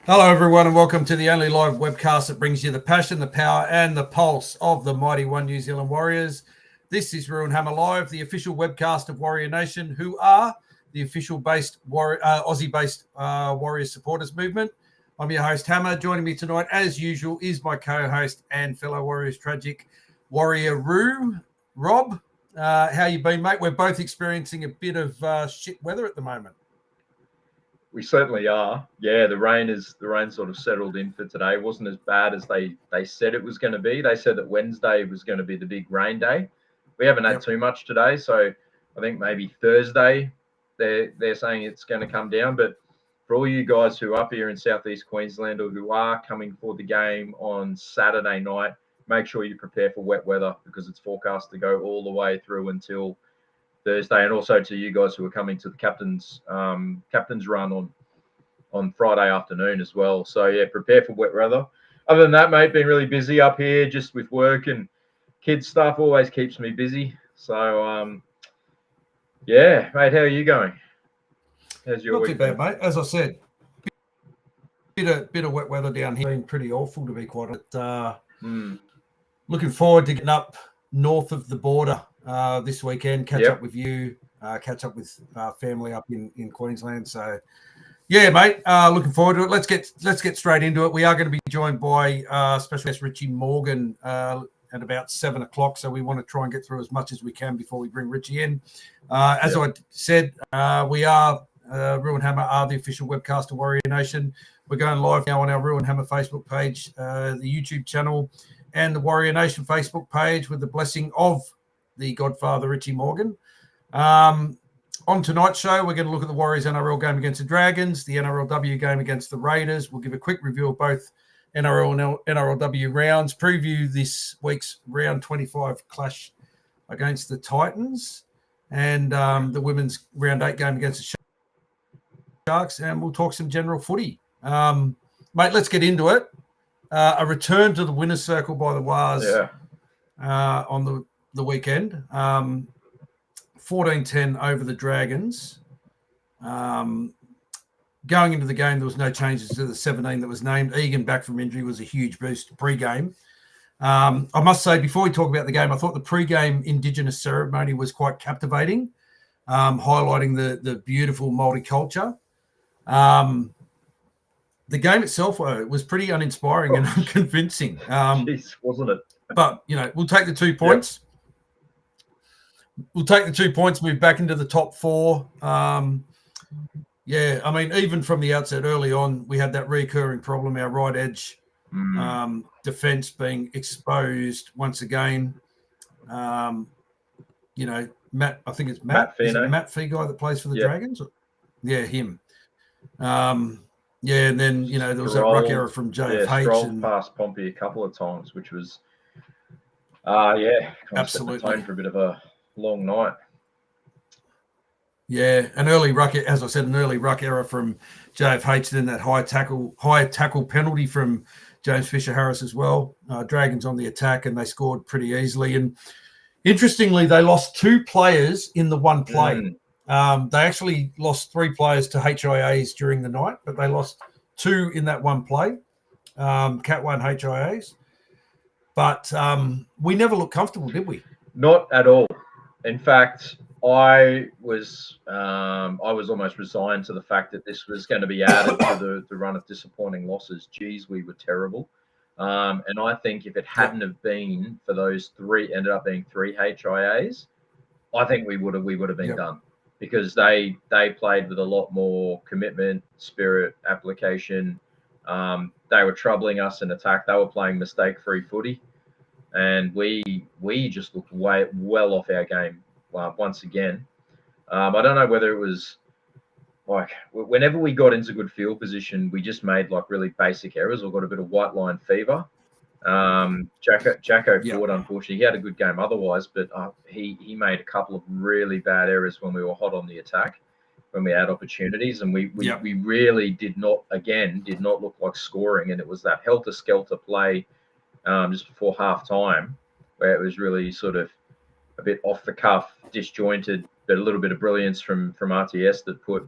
Hello, everyone, and welcome to the only live webcast that brings you the passion, the power, and the pulse of the mighty One New Zealand Warriors. This is Ruin Hammer Live, the official webcast of Warrior Nation, who are the official Aussie-based Warrior supporters movement. I'm your host, Hammer. Joining me tonight, as usual, is my co-host and fellow Warriors Tragic, Warrior Roo, Rob. How you been, mate? We're both experiencing a bit of shit weather at the moment. We certainly are. Yeah, the rain sort of settled in for today. It wasn't as bad as they said it was going to be. They said that Wednesday was going to be the big rain day. We haven't had too much today, so I think maybe Thursday they're saying it's going to come down. But for all you guys who are up here in Southeast Queensland or who are coming for the game on Saturday night, make sure you prepare for wet weather because it's forecast to go all the way through until Thursday, and also to you guys who are coming to the captain's run on Friday afternoon as well. So yeah, prepare for wet weather. Other than that, mate, been really busy up here just with work and kids stuff. Always keeps me busy. So yeah, mate, how are you going? How's your week? Not too bad, mate. As I said, bit of wet weather down here. Been pretty awful, to be quite honest. Looking forward to getting up north of the border this weekend, catch up with you, catch up with family up in Queensland. So, yeah, mate, looking forward to it. Let's get straight into it. We are going to be joined by special guest Richie Morgan at about 7 o'clock. So we want to try and get through as much as we can before we bring Richie in. As I said, we are Ruin Hammer are the official webcast of Warrior Nation. We're going live now on our Ruin Hammer Facebook page, the YouTube channel, and the Warrior Nation Facebook page with the blessing of the Godfather, Richie Morgan. On tonight's show, we're going to look at the Warriors NRL game against the Dragons, the NRLW game against the Raiders. We'll give a quick review of both NRL and NRLW rounds, preview this week's round 25 clash against the Titans, and the women's round 8 game against the Sharks, and we'll talk some general footy. Mate, let's get into it. A return to the winner's circle by the Wars on the weekend. 14-10 over the Dragons. Going into the game, there was no changes to the 17 that was named. Egan back from injury was a huge boost pre-game. I must say, before we talk about the game, I thought the pre-game Indigenous ceremony was quite captivating, highlighting the beautiful multiculture. The game itself was pretty uninspiring and unconvincing. Jeez, wasn't it? But, we'll take the 2 points. We'll take the 2 points, move back into the top 4. I mean, even from the outset early on, we had that recurring problem, our right edge defence being exposed once again. Matt, I think it's Matt. Is it Matt Fee guy that plays for the Dragons? Yeah, him. And then, there was that ruck error from JFH. And past Pompey a couple of times, which was, absolutely set the tone for a bit of a long night. Yeah, an early ruck error from JFH, then that high tackle penalty from James Fisher-Harris as well. Dragons on the attack, and they scored pretty easily. And interestingly, they lost 2 players in the one play. They actually lost 3 players to HIAs during the night, but they lost 2 in that one play. Cat 1 HIAs. But we never looked comfortable, did we? Not at all. In fact, I was almost resigned to the fact that this was going to be added to the run of disappointing losses. Geez, we were terrible. And I think if it hadn't have been for those 3, ended up being 3 HIAs, I think we would have been done. Because they played with a lot more commitment, spirit, application. They were troubling us in attack. They were playing mistake-free footy, and we just looked well off our game once again. I don't know whether it was like whenever we got into good field position, we just made like really basic errors or got a bit of white line fever. Jacko Ford, unfortunately, he had a good game otherwise, but he made a couple of really bad errors when we were hot on the attack, when we had opportunities, and we really did not look like scoring, and it was that helter-skelter play just before half-time where it was really sort of a bit off the cuff, disjointed, but a little bit of brilliance from RTS that put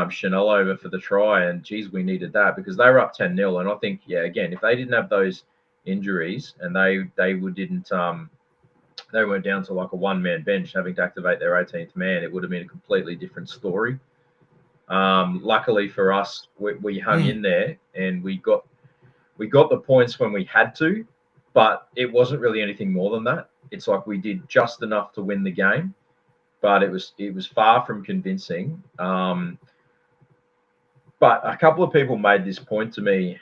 Chanel over for the try, and geez, we needed that because they were up 10-0. And I think, yeah, again, if they didn't have those injuries and they went down to like a one-man bench having to activate their 18th man, it would have been a completely different story. Luckily for us, we hung in there and we got the points when we had to, but it wasn't really anything more than that. It's like we did just enough to win the game, but it was far from convincing. But a couple of people made this point to me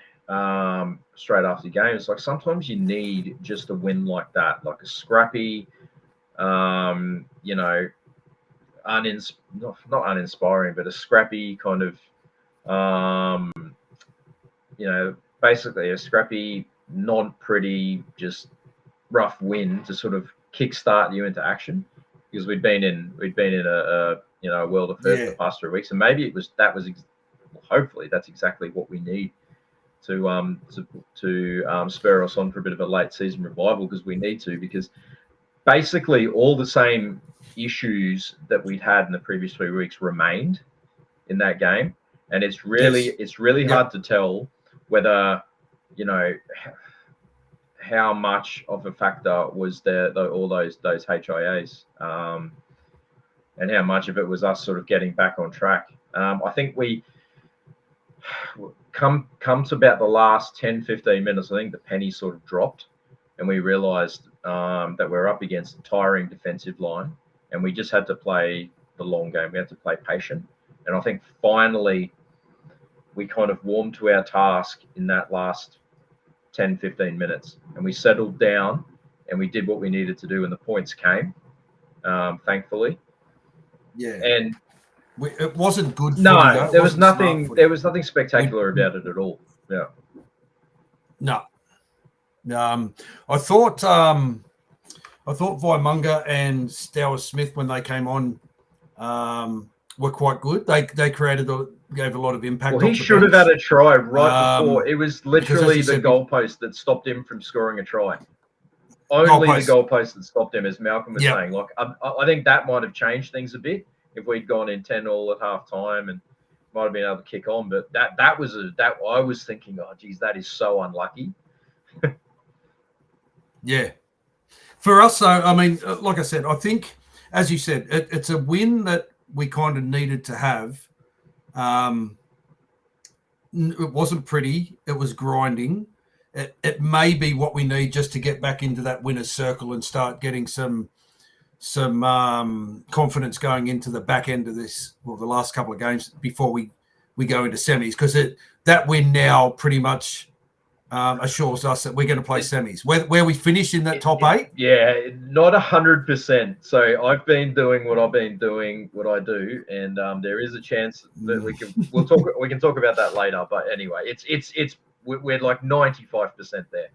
straight after the game. It's like sometimes you need just a win like that, like a scrappy, you know, not uninspiring, but a scrappy kind of, you know, basically a scrappy, not pretty, just rough win to sort of kickstart you into action. Because we'd been in a you know, a world of hurt the past 3 weeks, and maybe hopefully that's exactly what we need to spur us on for a bit of a late season revival, because we need to, because basically all the same issues that we'd had in the previous 3 weeks remained in that game, and it's really hard to tell whether, you know, how much of a factor was all those HIAs, and how much of it was us sort of getting back on track. I think we come to about the last 10-15 minutes, I think the penny sort of dropped, and we realized that we're up against a tiring defensive line, and we just had to play the long game. We had to play patient, and I think finally we kind of warmed to our task in that last 10-15 minutes, and we settled down and we did what we needed to do, and the points came, thankfully. And it wasn't good. No, there was nothing. There was nothing spectacular about it at all. Yeah. No. I thought Vaimunga and Stower Smith, when they came on, were quite good. They gave a lot of impact. Well, he should have had a try right before. It was literally the goalpost that stopped him from scoring a try. Only the goalpost that stopped him, as Malcolm was saying. Like, I think that might have changed things a bit if we'd gone in 10-all at half time, and might have been able to kick on. But that I was thinking, oh geez, that is so unlucky. Yeah. For us, though, I mean, like I said, I think, as you said, it's a win that we kind of needed to have. It wasn't pretty. It was grinding. It may be what we need just to get back into that winner's circle and start getting some confidence going into the back end of this, the last couple of games before we go into semis, because that win now pretty much assures us that we're going to play semis. Where we finish in that top 8? Yeah, not 100%. So I've been doing what I've been doing, what I do, and there is a chance that we can talk about that later. But anyway, we're like 95% there.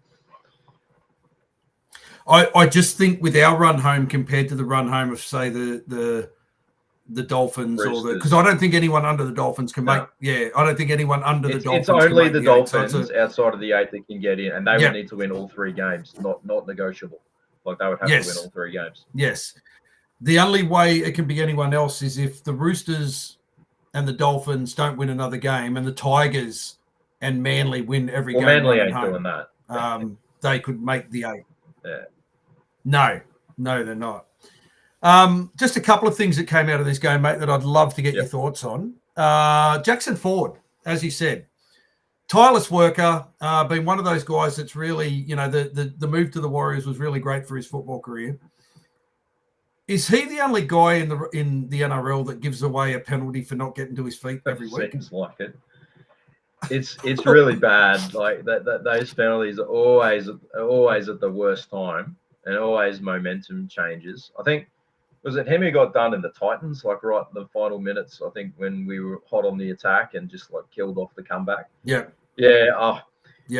I just think with our run home compared to the run home of, say, the Dolphins, Roosters, because I don't think anyone under the Dolphins can make. Yeah, I don't think anyone under the Dolphins. It's only the Dolphins outside of the 8 that can get in, and they would need to win all 3 games. Not negotiable. Like, they would have to win all 3 games. Yes. The only way it can be anyone else is if the Roosters and the Dolphins don't win another game, and the Tigers and Manly win every game. Manly ain't doing that. They could make the 8. Yeah. No, they're not. Just a couple of things that came out of this game, mate, that I'd love to get your thoughts on. Jackson Ford, as you said, tireless worker, been one of those guys that's really, you know, the move to the Warriors was really great for his football career. Is he the only guy in the NRL that gives away a penalty for not getting to his feet every week? Seems like it. It's really bad. Like those penalties are always at the worst time, and always momentum changes. I think, was it him who got done in the Titans, like right in the final minutes? I think when we were hot on the attack and just like killed off the comeback. Yeah. Yeah.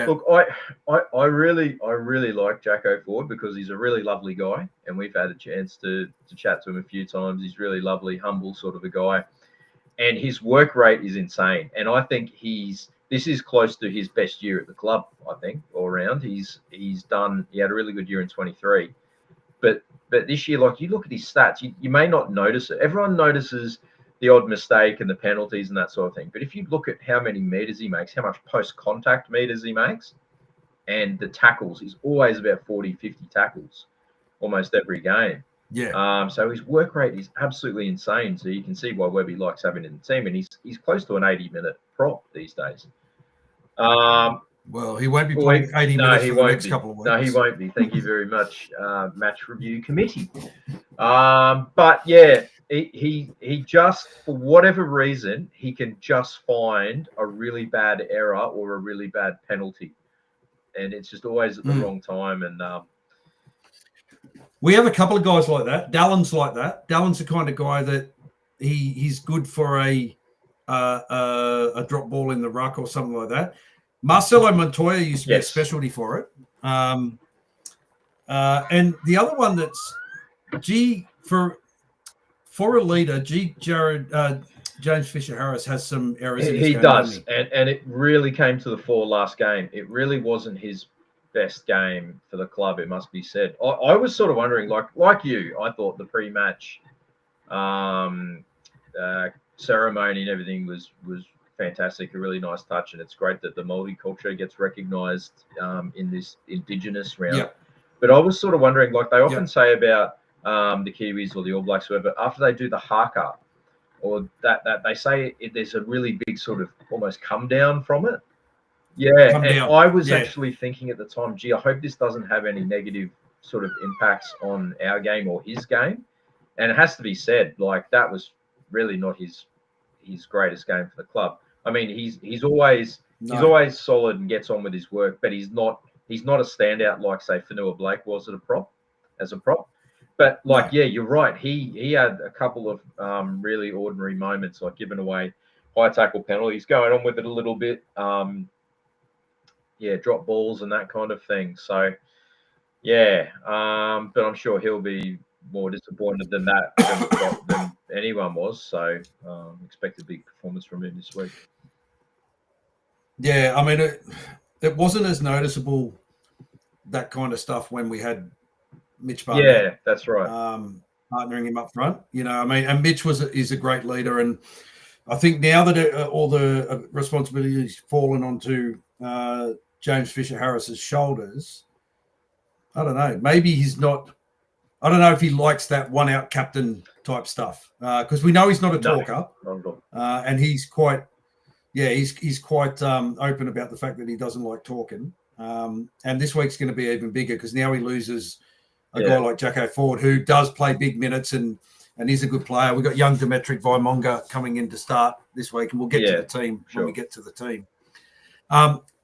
Look, I really like Jacko Ford because he's a really lovely guy, and we've had a chance to chat to him a few times. He's really lovely, humble sort of a guy, and his work rate is insane. And I think this is close to his best year at the club. I think all around, he had a really good year in 23, but this year, like, you look at his stats, you may not notice it. Everyone notices the odd mistake and the penalties and that sort of thing. But if you look at how many meters he makes, how much post-contact meters he makes, and the tackles, he's always about 40, 50 tackles almost every game. Yeah. So his work rate is absolutely insane. So you can see why Webby likes having in the team, and he's close to an 80-minute prop these days. Well, he won't be playing 80 minutes for the next couple of weeks. No, he won't be. Thank you very much, Match Review Committee. But yeah, he just, for whatever reason, he can just find a really bad error or a really bad penalty, and it's just always at the wrong time. And we have a couple of guys like that. Dallin's like that. Dallin's the kind of guy that he's good for a drop ball in the ruck or something like that. Marcelo Montoya used to be a specialty for it. And the other one that's for a leader, James Fisher-Harris has some errors in his game. He does. And it really came to the fore last game. It really wasn't his best game for the club, it must be said. I was sort of wondering, like you, I thought the pre-match ceremony and everything was fantastic, a really nice touch, and it's great that the multiculture gets recognised in this Indigenous round. Yep. But I was sort of wondering, like they often say about the Kiwis or the All Blacks, whatever, after they do the haka, or that they say there's a really big sort of almost come down from it. Yeah, I was actually thinking at the time, gee, I hope this doesn't have any negative sort of impacts on our game or his game. And it has to be said, like that was really not his greatest game for the club. I mean, he's always solid and gets on with his work, but he's not a standout like say Fanua Blake was as a prop. But yeah, you're right. He had a couple of really ordinary moments, like giving away high tackle penalties, going on with it a little bit. Drop balls and that kind of thing. So but I'm sure he'll be more disappointed than anyone was. So expect a big performance from him this week. Yeah, I mean, it wasn't as noticeable, that kind of stuff, when we had Mitch Barnett. Yeah, that's right. Partnering him up front, I mean, and Mitch is a great leader, and I think now that all the responsibilities fallen onto James Fisher-Harris's shoulders, I don't know. Maybe he's not. I don't know if he likes that one-out captain type stuff, because we know he's not a talker, and he's quite. Yeah, he's quite open about the fact that he doesn't like talking. And this week's going to be even bigger because now he loses a guy like Jacko Ford, who does play big minutes and is a good player. We've got young Dimitri Vaimonga coming in to start this week, and we'll get to the team when we get to the team.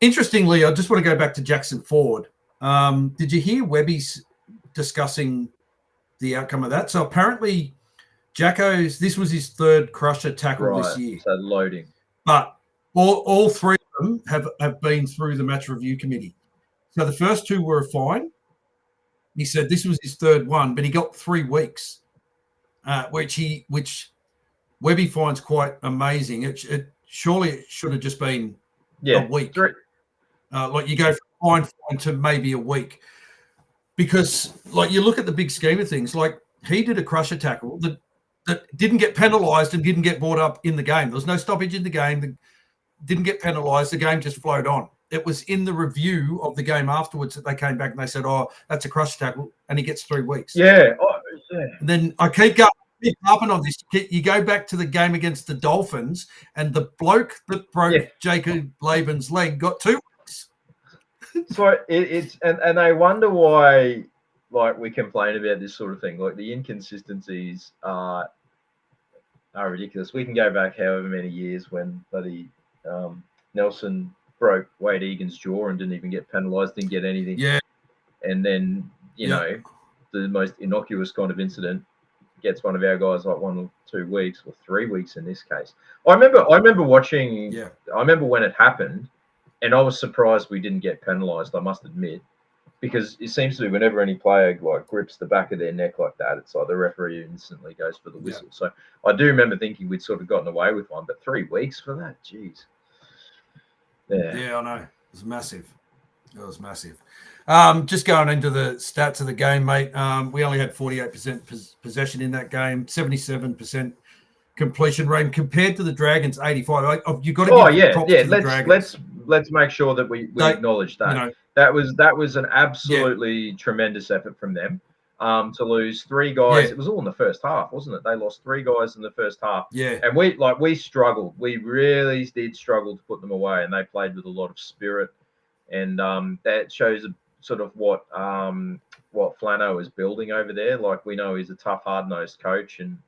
Interestingly, I just want to go back to Jackson Ford. Did you hear Webby's discussing the outcome of that? So apparently this was his third crusher tackle this year. So loading. But all three of them have been through the match review committee. So the first two were a fine. He said this was his third one, but he got 3 weeks, which Webby finds quite amazing. It surely should have just been a week. Like you go from fine to maybe a week, because like you look at the big scheme of things, like he did a crusher tackle that didn't get penalised and didn't get brought up in the game. There was no stoppage in the game. Didn't get penalised. The game just flowed on. It was in the review of the game afterwards that they came back and they said, "Oh, that's a crusher tackle," and he gets 3 weeks. Yeah. And then I keep harping on this. You go back to the game against the Dolphins, and the bloke that broke Jacob Laban's leg got 2 weeks. So it's and I wonder why, like, we complain about this sort of thing. Like the inconsistencies are ridiculous. We can go back however many years when bloody Nelson broke Wade Egan's jaw and didn't even get penalised, didn't get anything. Yeah. And then, you know, the most innocuous kind of incident gets one of our guys like 1 or 2 weeks, or 3 weeks in this case. I remember watching. Yeah. I remember when it happened, and I was surprised we didn't get penalised, I must admit, because it seems to be whenever any player like grips the back of their neck like that, it's like the referee instantly goes for the whistle. Yeah. So I do remember thinking we'd sort of gotten away with one, but 3 weeks for that, jeez. Yeah, I know. It was massive. It was massive. Just going into the stats of the game, mate. We only had 48% possession in that game, 77% completion rate compared to the Dragons 85. You've got to give props to the Dragons. Let's make sure that we acknowledge that. That was an absolutely tremendous effort from them. To lose 3 guys, it was all in the first half, wasn't it? They lost 3 guys in the first half. And we struggled. We really did struggle to put them away, and they played with a lot of spirit. And that shows sort of what Flano is building over there. Like, we know he's a tough, hard-nosed coach and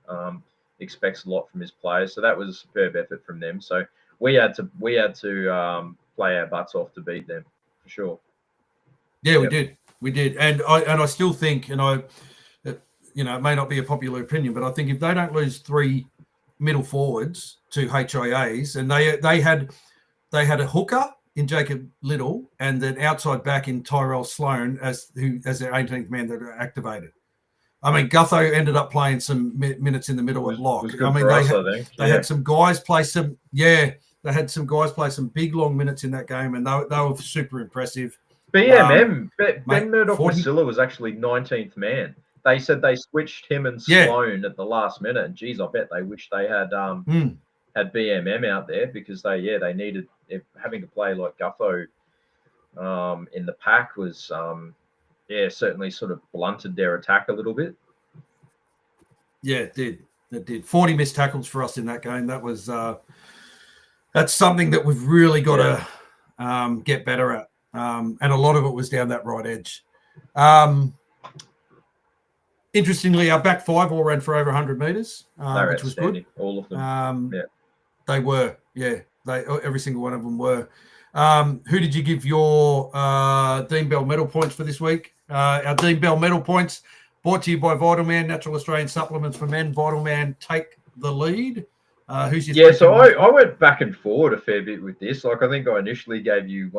expects a lot from his players. So that was a superb effort from them. So we had to play our butts off to beat them, for sure. Yeah, we did. And I still think, it may not be a popular opinion, but I think if they don't lose 3 middle forwards to HIAs, and they had a hooker in Jacob Little and then outside back in Tyrell Sloan as their 18th man that are activated. I mean, Gutho ended up playing some minutes in the middle at lock. They had some guys play some. Yeah, they had some guys play some big long minutes in that game, and they were super impressive. Ben Murdoch-Masila was actually 19th man. They said they switched him and Sloan at the last minute, and geez, I bet they wish they had BMM out there, because they needed having to play like Gutho in the pack was certainly sort of blunted their attack a little bit. Yeah, it did. 40 missed tackles for us in that game. That was that's something that we've really got to get better at. And a lot of it was down that right edge. Interestingly, our back 5 all ran for over 100 metres, which was good. All of them. They were. Yeah, every single one of them were. Who did you give your Dean Bell medal points for this week? Our Dean Bell medal points brought to you by Vital Man, Natural Australian Supplements for Men. Vital Man, take the lead. Who's your so I went back and forward a fair bit with this. Like, I think I initially gave you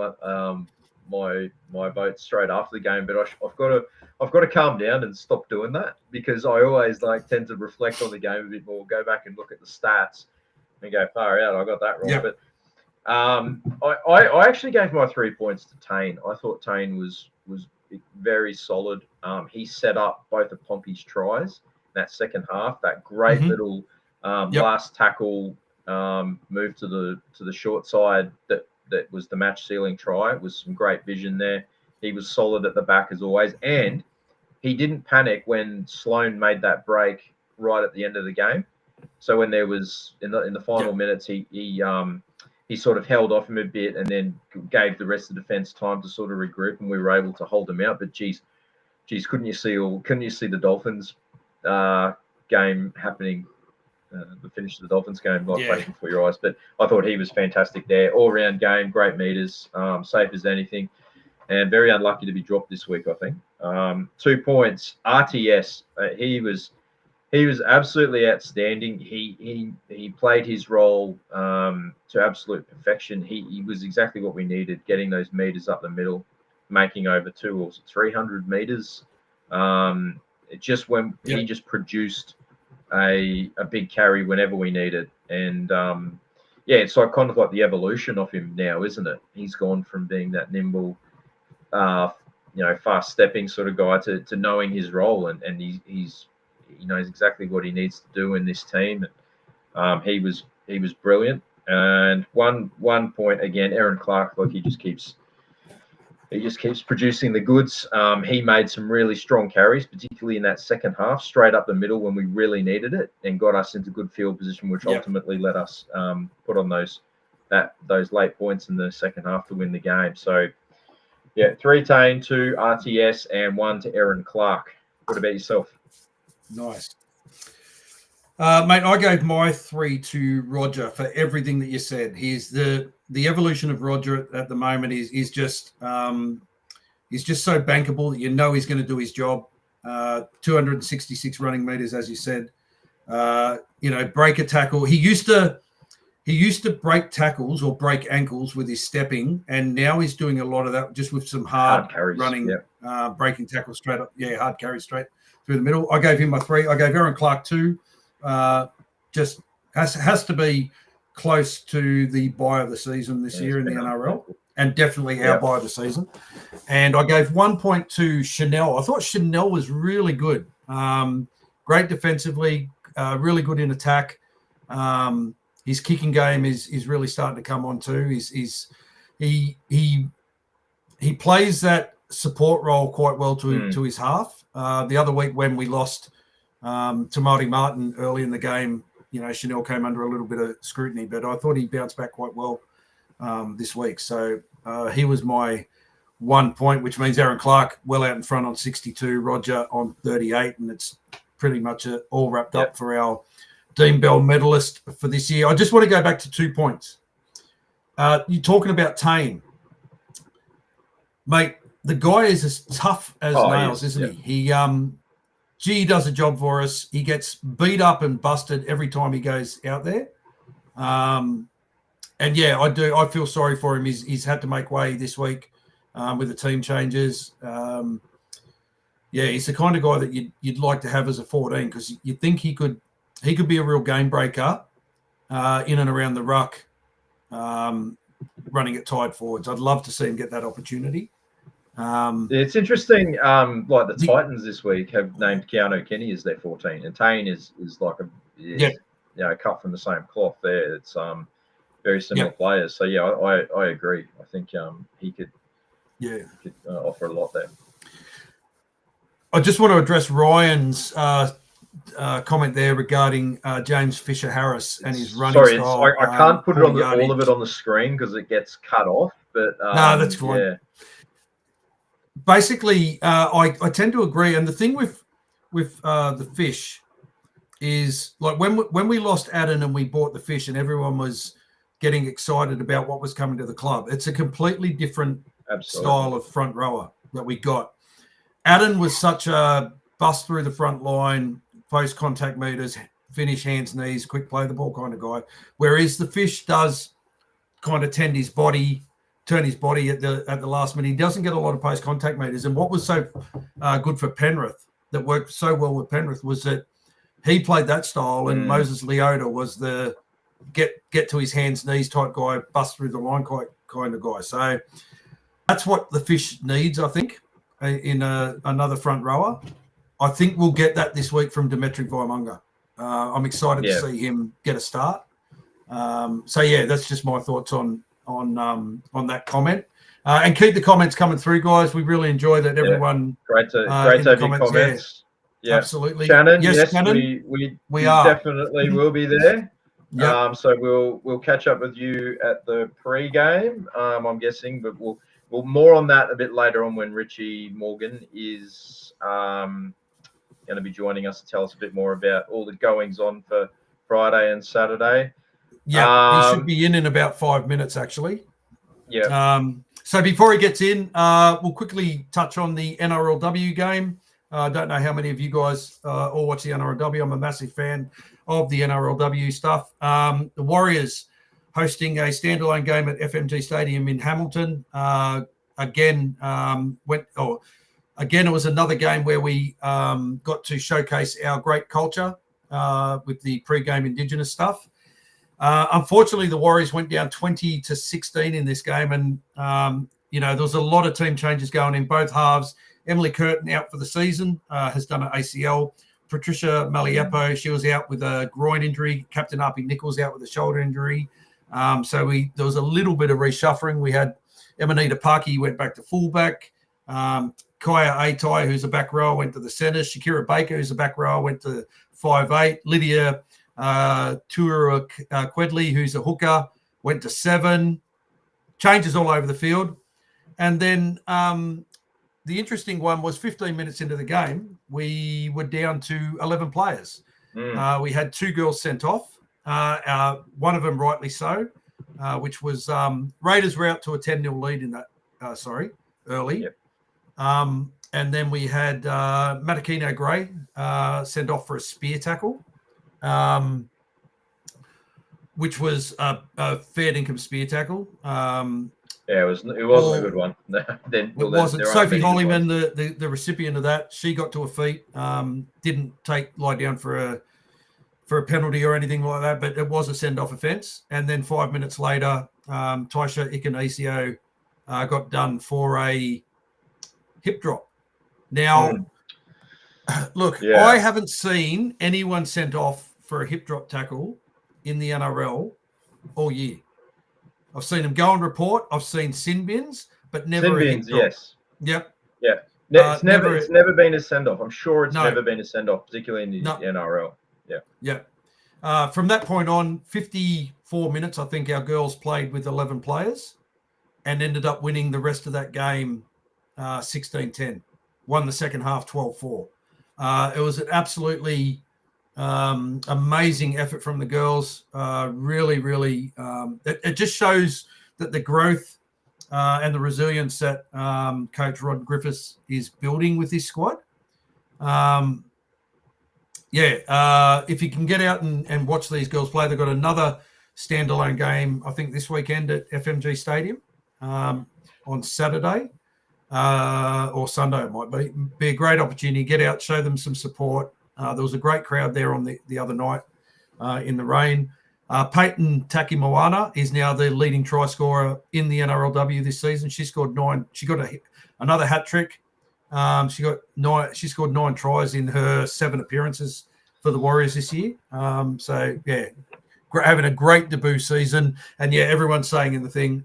my vote straight after the game, but I've got to calm down and stop doing that, because I always tend to reflect on the game a bit more, go back and look at the stats and go, far out, I got that wrong. But I actually gave my 3 points to Tane. I thought Tane was very solid. He set up both of Pompey's tries in that second half. That great little last tackle move to the short side that was the match sealing try. It was some great vision there. He was solid at the back as always, and he didn't panic when Sloan made that break right at the end of the game. So when there was in the final minutes, he sort of held off him a bit and then gave the rest of the defense time to sort of regroup, and we were able to hold him out. But geez, couldn't you see the Dolphins game happening? The finish of the Dolphins game right before your eyes. But I thought he was fantastic there. All round game, great meters, safe as anything, and very unlucky to be dropped this week, I think. 2 points. RTS. He was absolutely outstanding. He played his role to absolute perfection. He was exactly what we needed, getting those meters up the middle, making over 200 or 300 meters. He just produced a big carry whenever we need it. And it's kind of like the evolution of him now, isn't it? He's gone from being that nimble, fast stepping sort of guy to knowing his role, and he knows exactly what he needs to do in this team. And he was brilliant. And one point again, Aaron Clark, he just keeps producing the goods. He made some really strong carries, particularly in that second half, straight up the middle when we really needed it, and got us into good field position, which ultimately let us put on those late points in the second half to win the game. So, 3 Tane, 2 RTS, and 1 to Aaron Clark. What about yourself? Nice. Mate, I gave my 3 to Roger for everything that you said. He's the evolution of Roger at the moment is just he's just so bankable that he's going to do his job. 266 running meters, as you said. Break a tackle. He used to break tackles or break ankles with his stepping, and now he's doing a lot of that just with some hard carries, running, breaking tackles straight up. Yeah, hard carries straight through the middle. I gave him my 3. I gave Aaron Clark 2. Just has to be close to the buy of the season this year in the NRL, and definitely our buy of the season. And I gave 1 point to Chanel. I thought Chanel was really good. Great defensively, really good in attack. His kicking game is really starting to come on too. He plays that support role quite well to his half. The other week when we lost to Marty Martin early in the game, Chanel came under a little bit of scrutiny, but I thought he bounced back quite well this week. So he was my 1 point, which means Aaron Clark well out in front on 62, Roger on 38, and it's pretty much all wrapped up for our Dean Bell medalist for this year. I just want to go back to 2 points. You're talking about Tane. Mate, the guy is as tough as nails, isn't he? He does a job for us. He gets beat up and busted every time he goes out there. And I feel sorry for him. He's had to make way this week with the team changes. He's the kind of guy that you'd like to have as a 14 because you think he could be a real game breaker in and around the ruck, running at tied forwards. I'd love to see him get that opportunity. It's interesting. Like the Titans this week have named Keanu Kenny as their 14, and Tane is like cut from the same cloth. There, it's very similar players. So I agree. I think he could offer a lot there. I just want to address Ryan's comment there regarding James Fisher Harris and his running style. I can't put it on all of it on the screen because it gets cut off. But no, that's fine. Yeah. Basically, I tend to agree. And the thing with the Fish is like when we lost Adam and we bought the Fish and everyone was getting excited about what was coming to the club. It's a completely different style of front rower that we got. Adam was such a bust through the front line, post contact meters, finish hands, knees, quick play the ball kind of guy. Whereas the Fish does kind of turn his body at the last minute. He doesn't get a lot of post contact meters. And what was so good for Penrith, that worked so well with Penrith, was that he played that style, and Moses Leota was the get to his hands, knees type guy, bust through the line kind of guy. So that's what the Fish needs, I think, in another front rower. I think we'll get that this week from Dimitri Vaimunga. I'm excited to see him get a start. That's just my thoughts on that comment. And keep the comments coming through, guys. We really enjoy that everyone. Great to have your comments. Yeah, absolutely. Shannon, yes, Shannon, we are definitely will be there. Yep. So we'll catch up with you at the pre-game, I'm guessing, but we'll more on that a bit later on when Richie Morgan is going to be joining us to tell us a bit more about all the goings on for Friday and Saturday. Yeah, he should be in about 5 minutes, actually. Yeah. So before he gets in, we'll quickly touch on the NRLW game. I don't know how many of you guys all watch the NRLW. I'm a massive fan of the NRLW stuff. The Warriors hosting a standalone game at FMG Stadium in Hamilton. Again, it was another game where we got to showcase our great culture with the pre-game Indigenous stuff. Unfortunately, the Warriors went down 20-16 in this game, and there was a lot of team changes going in both halves. Emily Curtin out for the season, has done an ACL. Patricia Maliepo, she was out with a groin injury. Captain Arpy Nichols out with a shoulder injury. There was a little bit of reshuffling. We had Emanita Parky went back to fullback. Kaya Atai, who's a back rower, went to the centre. Shakira Baker, who's a back rower, went to 5'8". Lydia Tura Quedley, who's a hooker, went to 7. Changes all over the field. And then the interesting one was 15 minutes into the game, we were down to 11 players. We had 2 girls sent off, one of them rightly so, which was Raiders were out to a 10-0 lead in that, early. Yep. And then we had Matakino Gray sent off for a spear tackle, which was a fair income spear tackle. It wasn't a good one. It wasn't. Sophie Hollyman, the recipient of that, she got to her feet. Didn't lie down for a penalty or anything like that, but it was a send-off offence. And then 5 minutes later, Taisha Ikanisio got done for a hip drop. Now, look, I haven't seen anyone sent off for a hip drop tackle in the NRL all year. I've seen them go and report. I've seen sin bins, but never sin a bins. hit drop. Yes. Yep. Yeah. It's never been a send off. I'm sure it's never been a send off, particularly in the NRL. Yeah. Yeah. From that point on, 54 minutes, I think our girls played with 11 players and ended up winning the rest of that game 16-10. Won the second half 12-4. It was an absolutely amazing effort from the girls. Really, it just shows that the growth and the resilience that Coach Rod Griffiths is building with this squad. If you can get out and watch these girls play, they've got another standalone game, I think, this weekend at FMG Stadium on Saturday or Sunday. It might be a great opportunity. Get out, show them some support. There was a great crowd there on the other night in the rain. Peyton Takimoana is now the leading try scorer in the NRLW this season. She scored 9. She got another hat trick. She scored 9 tries in her 7 appearances for the Warriors this year. Having a great debut season. And everyone's saying in the thing,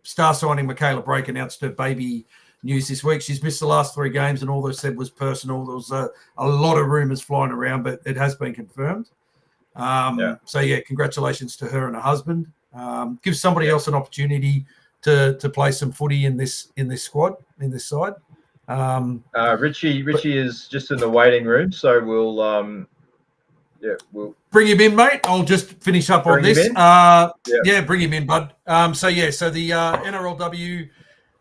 star signing Michaela Brake announced her baby news this week. She's missed the last 3 games, and all they said was personal. There was a lot of rumours flying around, but it has been confirmed. Congratulations to her and her husband. Give somebody else an opportunity to play some footy in this squad, in this side. Richie is just in the waiting room, so we'll bring him in, mate. I'll just finish up on this. Bring him in, bud. So the NRLW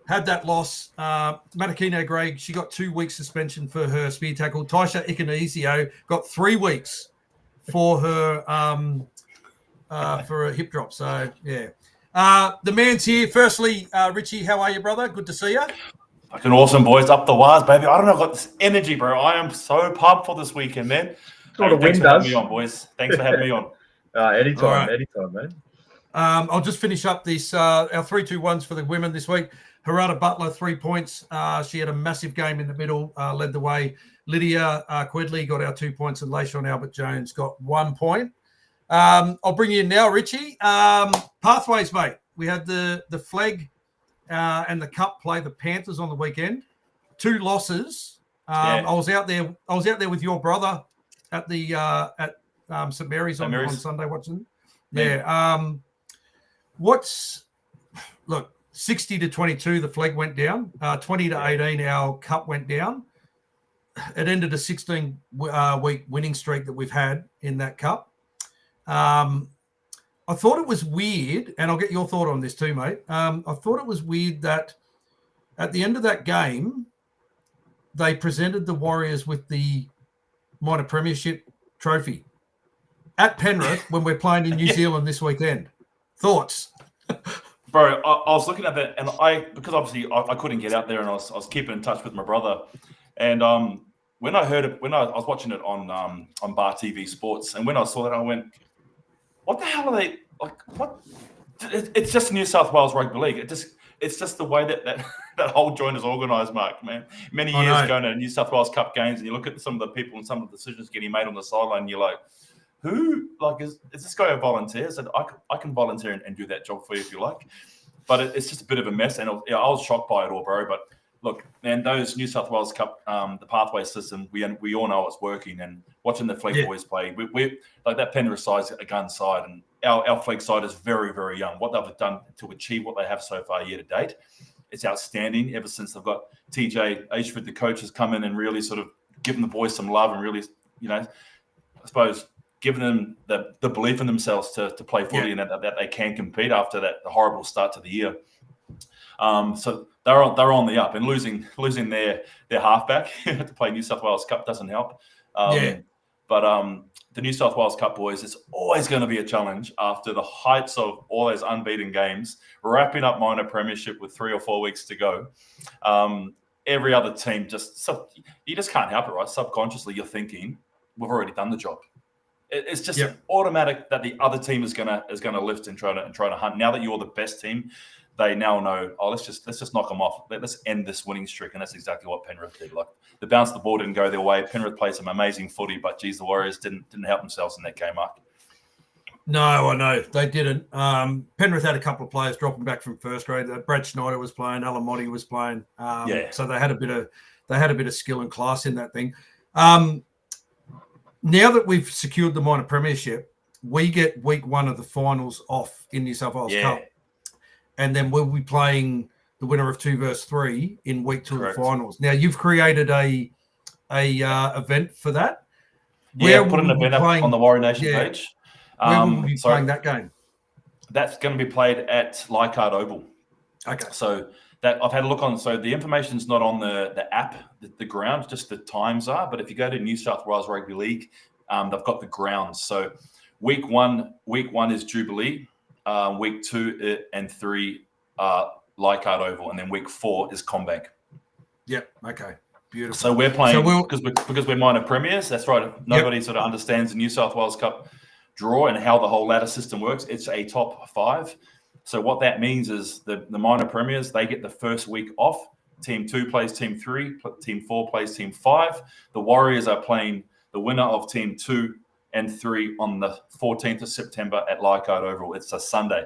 had that loss. Matakina Gregg, she got 2 weeks suspension for her spear tackle. Taisha Ikanizio got 3 weeks for her for a hip drop. So the man's here. Firstly, Richie, how are you, brother? Good to see you. Fucking awesome, boys. Up the wires, baby. I don't know. I've got this energy, bro. I am so pumped for this weekend, man. Thanks for having me on, boys. Thanks for having me on. Anytime, man. I'll just finish up this. Our 3-2-1s for the women this week. Harada Butler, 3 points. She had a massive game in the middle, led the way. Lydia Quedley got our 2 points, and Layshawn Albert Jones got 1 point. I'll bring you in now, Richie. Pathways, mate. We had the flag and the cup play the Panthers on the weekend. 2 losses. I was out there with your brother at the at St Mary's on Sunday watching. Yeah. Look, 60-22, the flag went down. 20-18, our cup went down. It ended a 16-week winning streak that we've had in that cup. I thought it was weird, and I'll get your thought on this too, mate. I thought it was weird that at the end of that game, they presented the Warriors with the minor premiership trophy at Penrith when we're playing in New Zealand this weekend. Thoughts? Bro, I was looking at that, and because obviously I couldn't get out there, and I was keeping in touch with my brother. And when I heard it, when I was watching it on Bar TV Sports, and when I saw that, I went, "What the hell are they like? What? It's just New South Wales Rugby League. It's just the way that whole joint is organised, Mark. Man, many years going to New South Wales Cup games, and you look at some of the people and some of the decisions getting made on the sideline, and you're like, who? Like, is this guy a volunteer? I said, I can volunteer and do that job for you if you like. But it's just a bit of a mess, and I was shocked by it all, bro. But look, man, those New South Wales Cup, the pathway system, we all know it's working. And watching the flag boys play, we like that Penrith side is a gun side, and our flag side is very, very young. What they've done to achieve what they have so far year to date, it's outstanding. Ever since they've got TJ Ashford, the coach, has come in and really sort of given the boys some love and really, I suppose, giving them the belief in themselves to play footy and that they can compete after the horrible start to the year. So they're on the up, and losing their halfback to play New South Wales Cup doesn't help. But the New South Wales Cup boys, it's always going to be a challenge after the heights of all those unbeaten games, wrapping up minor premiership with 3 or 4 weeks to go. Every other team you just can't help it, right? Subconsciously, you're thinking, we've already done the job. It's just automatic that the other team is gonna lift and try to hunt. Now that you're the best team, they now know, let's just knock them off. Let's end this winning streak, and that's exactly what Penrith did. Like, the bounce of the ball didn't go their way. Penrith played some amazing footy, but geez, the Warriors didn't help themselves in that game, Mark. No, I know they didn't. Penrith had a couple of players dropping back from first grade. Brad Schneider was playing, Alan Motti was playing. So they had a bit of skill and class in that thing. Now that we've secured the minor premiership, we get week 1 of the finals off in New South Wales Cup, and then we'll be playing the winner of 2 versus 3 in week 2 of the finals. Now you've created a event for that. Yeah, put an event up on the Warrior Nation page. Where will we be playing that game? That's going to be played at Leichhardt Oval. Okay. So that I've had a look on. So the information's not on the app, the ground, just the times are. But if you go to New South Wales Rugby League, they've got the grounds. So week one is Jubilee. Week 2 and 3 Leichhardt Oval, and then week 4 is CommBank. Yep. Okay. Beautiful. So we're playing because we're minor premiers. That's right. Nobody sort of understands the New South Wales Cup draw and how the whole ladder system works. It's a top 5. So what that means is the minor premiers, they get the first week off. Team 2 plays Team 3. Team 4 plays Team 5. The Warriors are playing the winner of Team 2 and 3 on the 14th of September at Leichhardt Oval. It's a Sunday,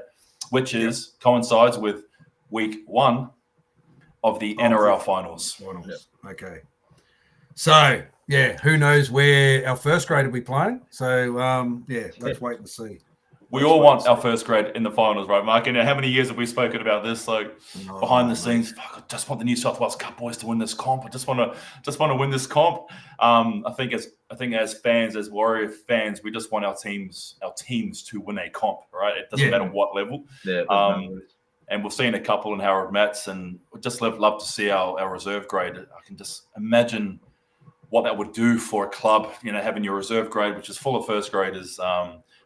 which coincides with week 1 of the NRL finals. Okay. So, who knows where our first grade will be playing. So, let's wait and see. We all want our first grade in the finals, right, Mark? And how many years have we spoken about this? Like behind the scenes, I just want the New South Wales Cup boys to win this comp. I just want to win this comp. I think as fans, as Warrior fans, we just want our teams to win a comp, right? It doesn't matter what level. And we've seen a couple in Harold Matts, and we'd just love to see our reserve grade. I can just imagine what that would do for a club, having your reserve grade, which is full of first graders,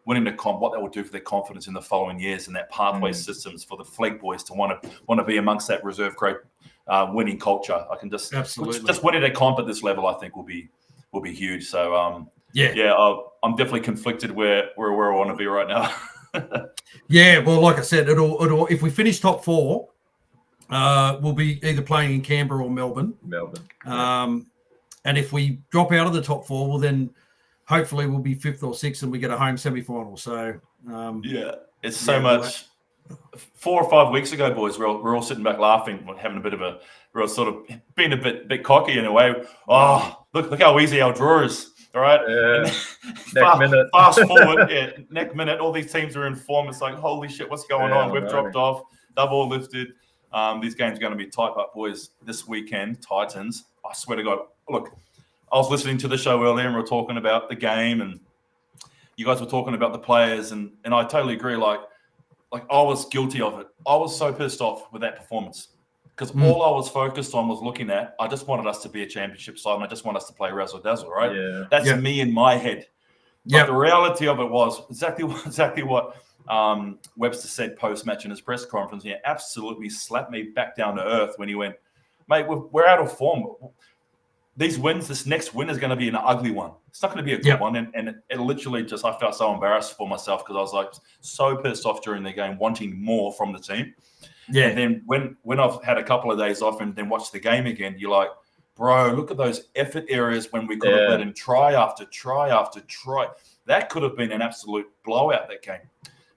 winning the comp, what that would do for their confidence in the following years, and that pathway systems for the flag boys to want to be amongst that reserve grade winning culture. I can just winning a comp at this level, I think will be huge. So I'm definitely conflicted where I want to be right now. Well, like I said, it'll if we finish top 4, we'll be either playing in Canberra or Melbourne. And if we drop out of the top 4, well, then hopefully we'll be 5th or 6th and we get a home semi-final. So it's so much. 4 or 5 weeks ago, boys, we're all sitting back laughing, having a bit of we're sort of being a bit cocky in a way. Oh, look how easy our draw is. All right. Minute. Fast forward, next minute, all these teams are in form. It's like, holy shit, what's going on? We've dropped off. They've all lifted. These games are going to be tight, but boys, this weekend, Titans. I swear to God, look, I was listening to the show earlier, and we were talking about the game, and you guys were talking about the players, and I totally agree. Like I was guilty of it. I was so pissed off with that performance. Because all I was focused on was looking at, I just wanted us to be a championship side, and I just want us to play razzle-dazzle, right? Yeah. That's me in my head. But the reality of it was exactly what Webster said post-match in his press conference. He absolutely slapped me back down to earth when he went, mate, we're out of form. These wins, this next win is going to be an ugly one. It's not going to be a good one. And it literally just, I felt so embarrassed for myself because I was like so pissed off during the game, wanting more from the team. And then when I've had a couple of days off and then watched the game again, you're like, bro, look at those effort areas when we could have let him try after try after try. That could have been an absolute blowout, that game.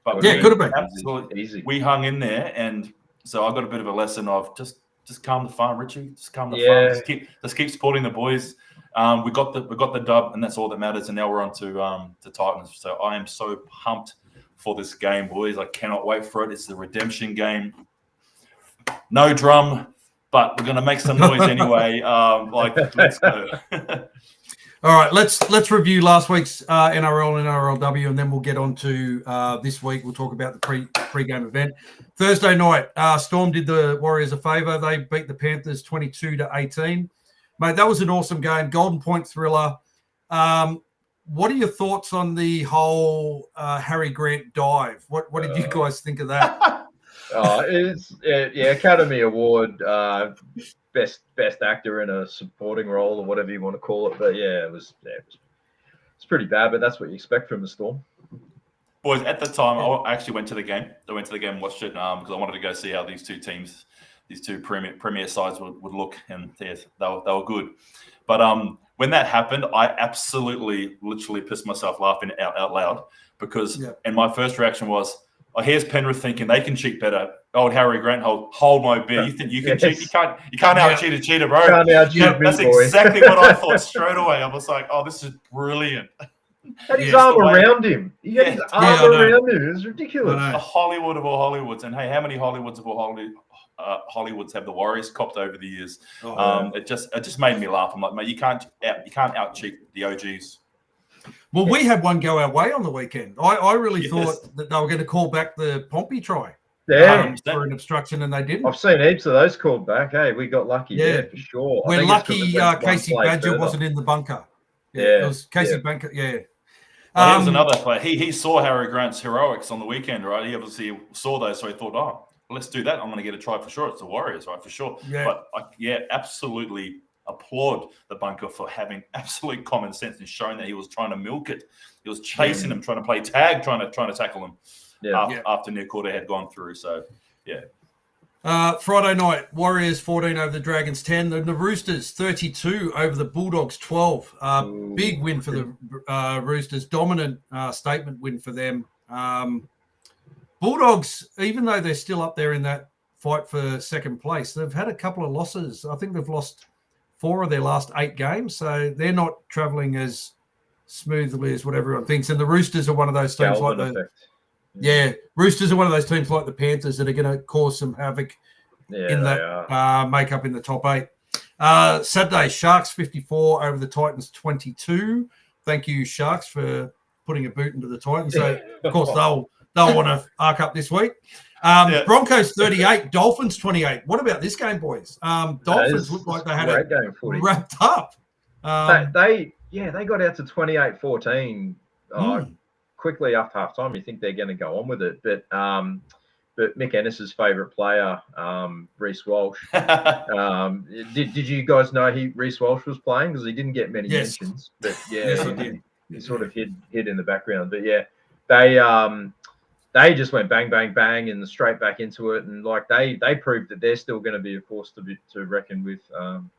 But it could have been absolutely easy. We hung in there, and so I got a bit of a lesson of just calm the farm, Richie. Just calm the farm. Just keep supporting the boys. We got the dub, and that's all that matters. And now we're on to Titans. So I am so pumped for this game, boys. I cannot wait for it. It's the redemption game. No drum, but we're going to make some noise anyway. Let's go. All right, let's review last week's NRL and NRLW, and then we'll get on to this week. We'll talk about the pre-game event. Thursday night, Storm did the Warriors a favour. They beat the Panthers 22-18. Mate, that was an awesome game. Golden Point thriller. What are your thoughts on the whole Harry Grant dive? What did you guys think of that? It's Academy Award, best actor in a supporting role or whatever you want to call it. But it's pretty bad. But that's what you expect from the Storm. Boys, at the time, I actually went to the game. I went to the game and watched it because I wanted to go see how these two teams, these two premier sides would look, and they were good. But when that happened, I absolutely, literally pissed myself laughing out loud because, and my first reaction was, oh, here's Penrith thinking they can cheat better. Old Harry Grant, hold my beer. You think you can cheat? You can't out-cheat a cheater, bro. That's exactly what I thought straight away. I was like, oh, this is brilliant. Had his arm around him. He had his arm around him. It was ridiculous. The Hollywood of all Hollywoods. And hey, how many Hollywoods of all Hollywoods have the Warriors copped over the years? It just made me laugh. I'm like, mate, you can't out-cheat the OGs. Well, we had one go our way on the weekend. I really thought that they were going to call back the Pompey try for an obstruction, and they didn't. I've seen heaps of those called back. Hey, we got lucky there for sure. We're lucky Casey Badger wasn't in the bunker. It was Casey Badger. Well, he was another player. He saw Harry Grant's heroics on the weekend, right? He obviously saw those, so he thought, oh, let's do that. I'm going to get a try for sure. It's the Warriors, right? For sure. But absolutely applaud the bunker for having absolute common sense and showing that he was trying to milk it. He was chasing him, trying to play tag, trying to tackle him after Nick Quarter had gone through. So, Friday night, Warriors 14 over the Dragons 10. The Roosters 32 over the Bulldogs 12. Big win for the Roosters. Dominant statement win for them. Bulldogs, even though they're still up there in that fight for second place, they've had a couple of losses. I think they've lost 4 of their last 8 games, so they're not travelling as smoothly as what everyone thinks. And the Roosters are one of those teams Roosters are one of those teams like the Panthers that are going to cause some havoc in that makeup in the top 8. Saturday, Sharks 54 over the Titans 22. Thank you, Sharks, for putting a boot into the Titans. So, of course, they'll want to arc up this week. Broncos 38, Dolphins 28. What about this game, boys? Dolphins looked like they had it wrapped up. They got out to 28-14 quickly after half time. You think they're going to go on with it, but Mick Ennis's favourite player, Reece Walsh. Did you guys know Reece Walsh was playing? Because he didn't get many mentions, but he did. He sort of hid in the background, but they just went bang, bang, bang, and straight back into it. And like they proved that they're still going to be a force to reckon with,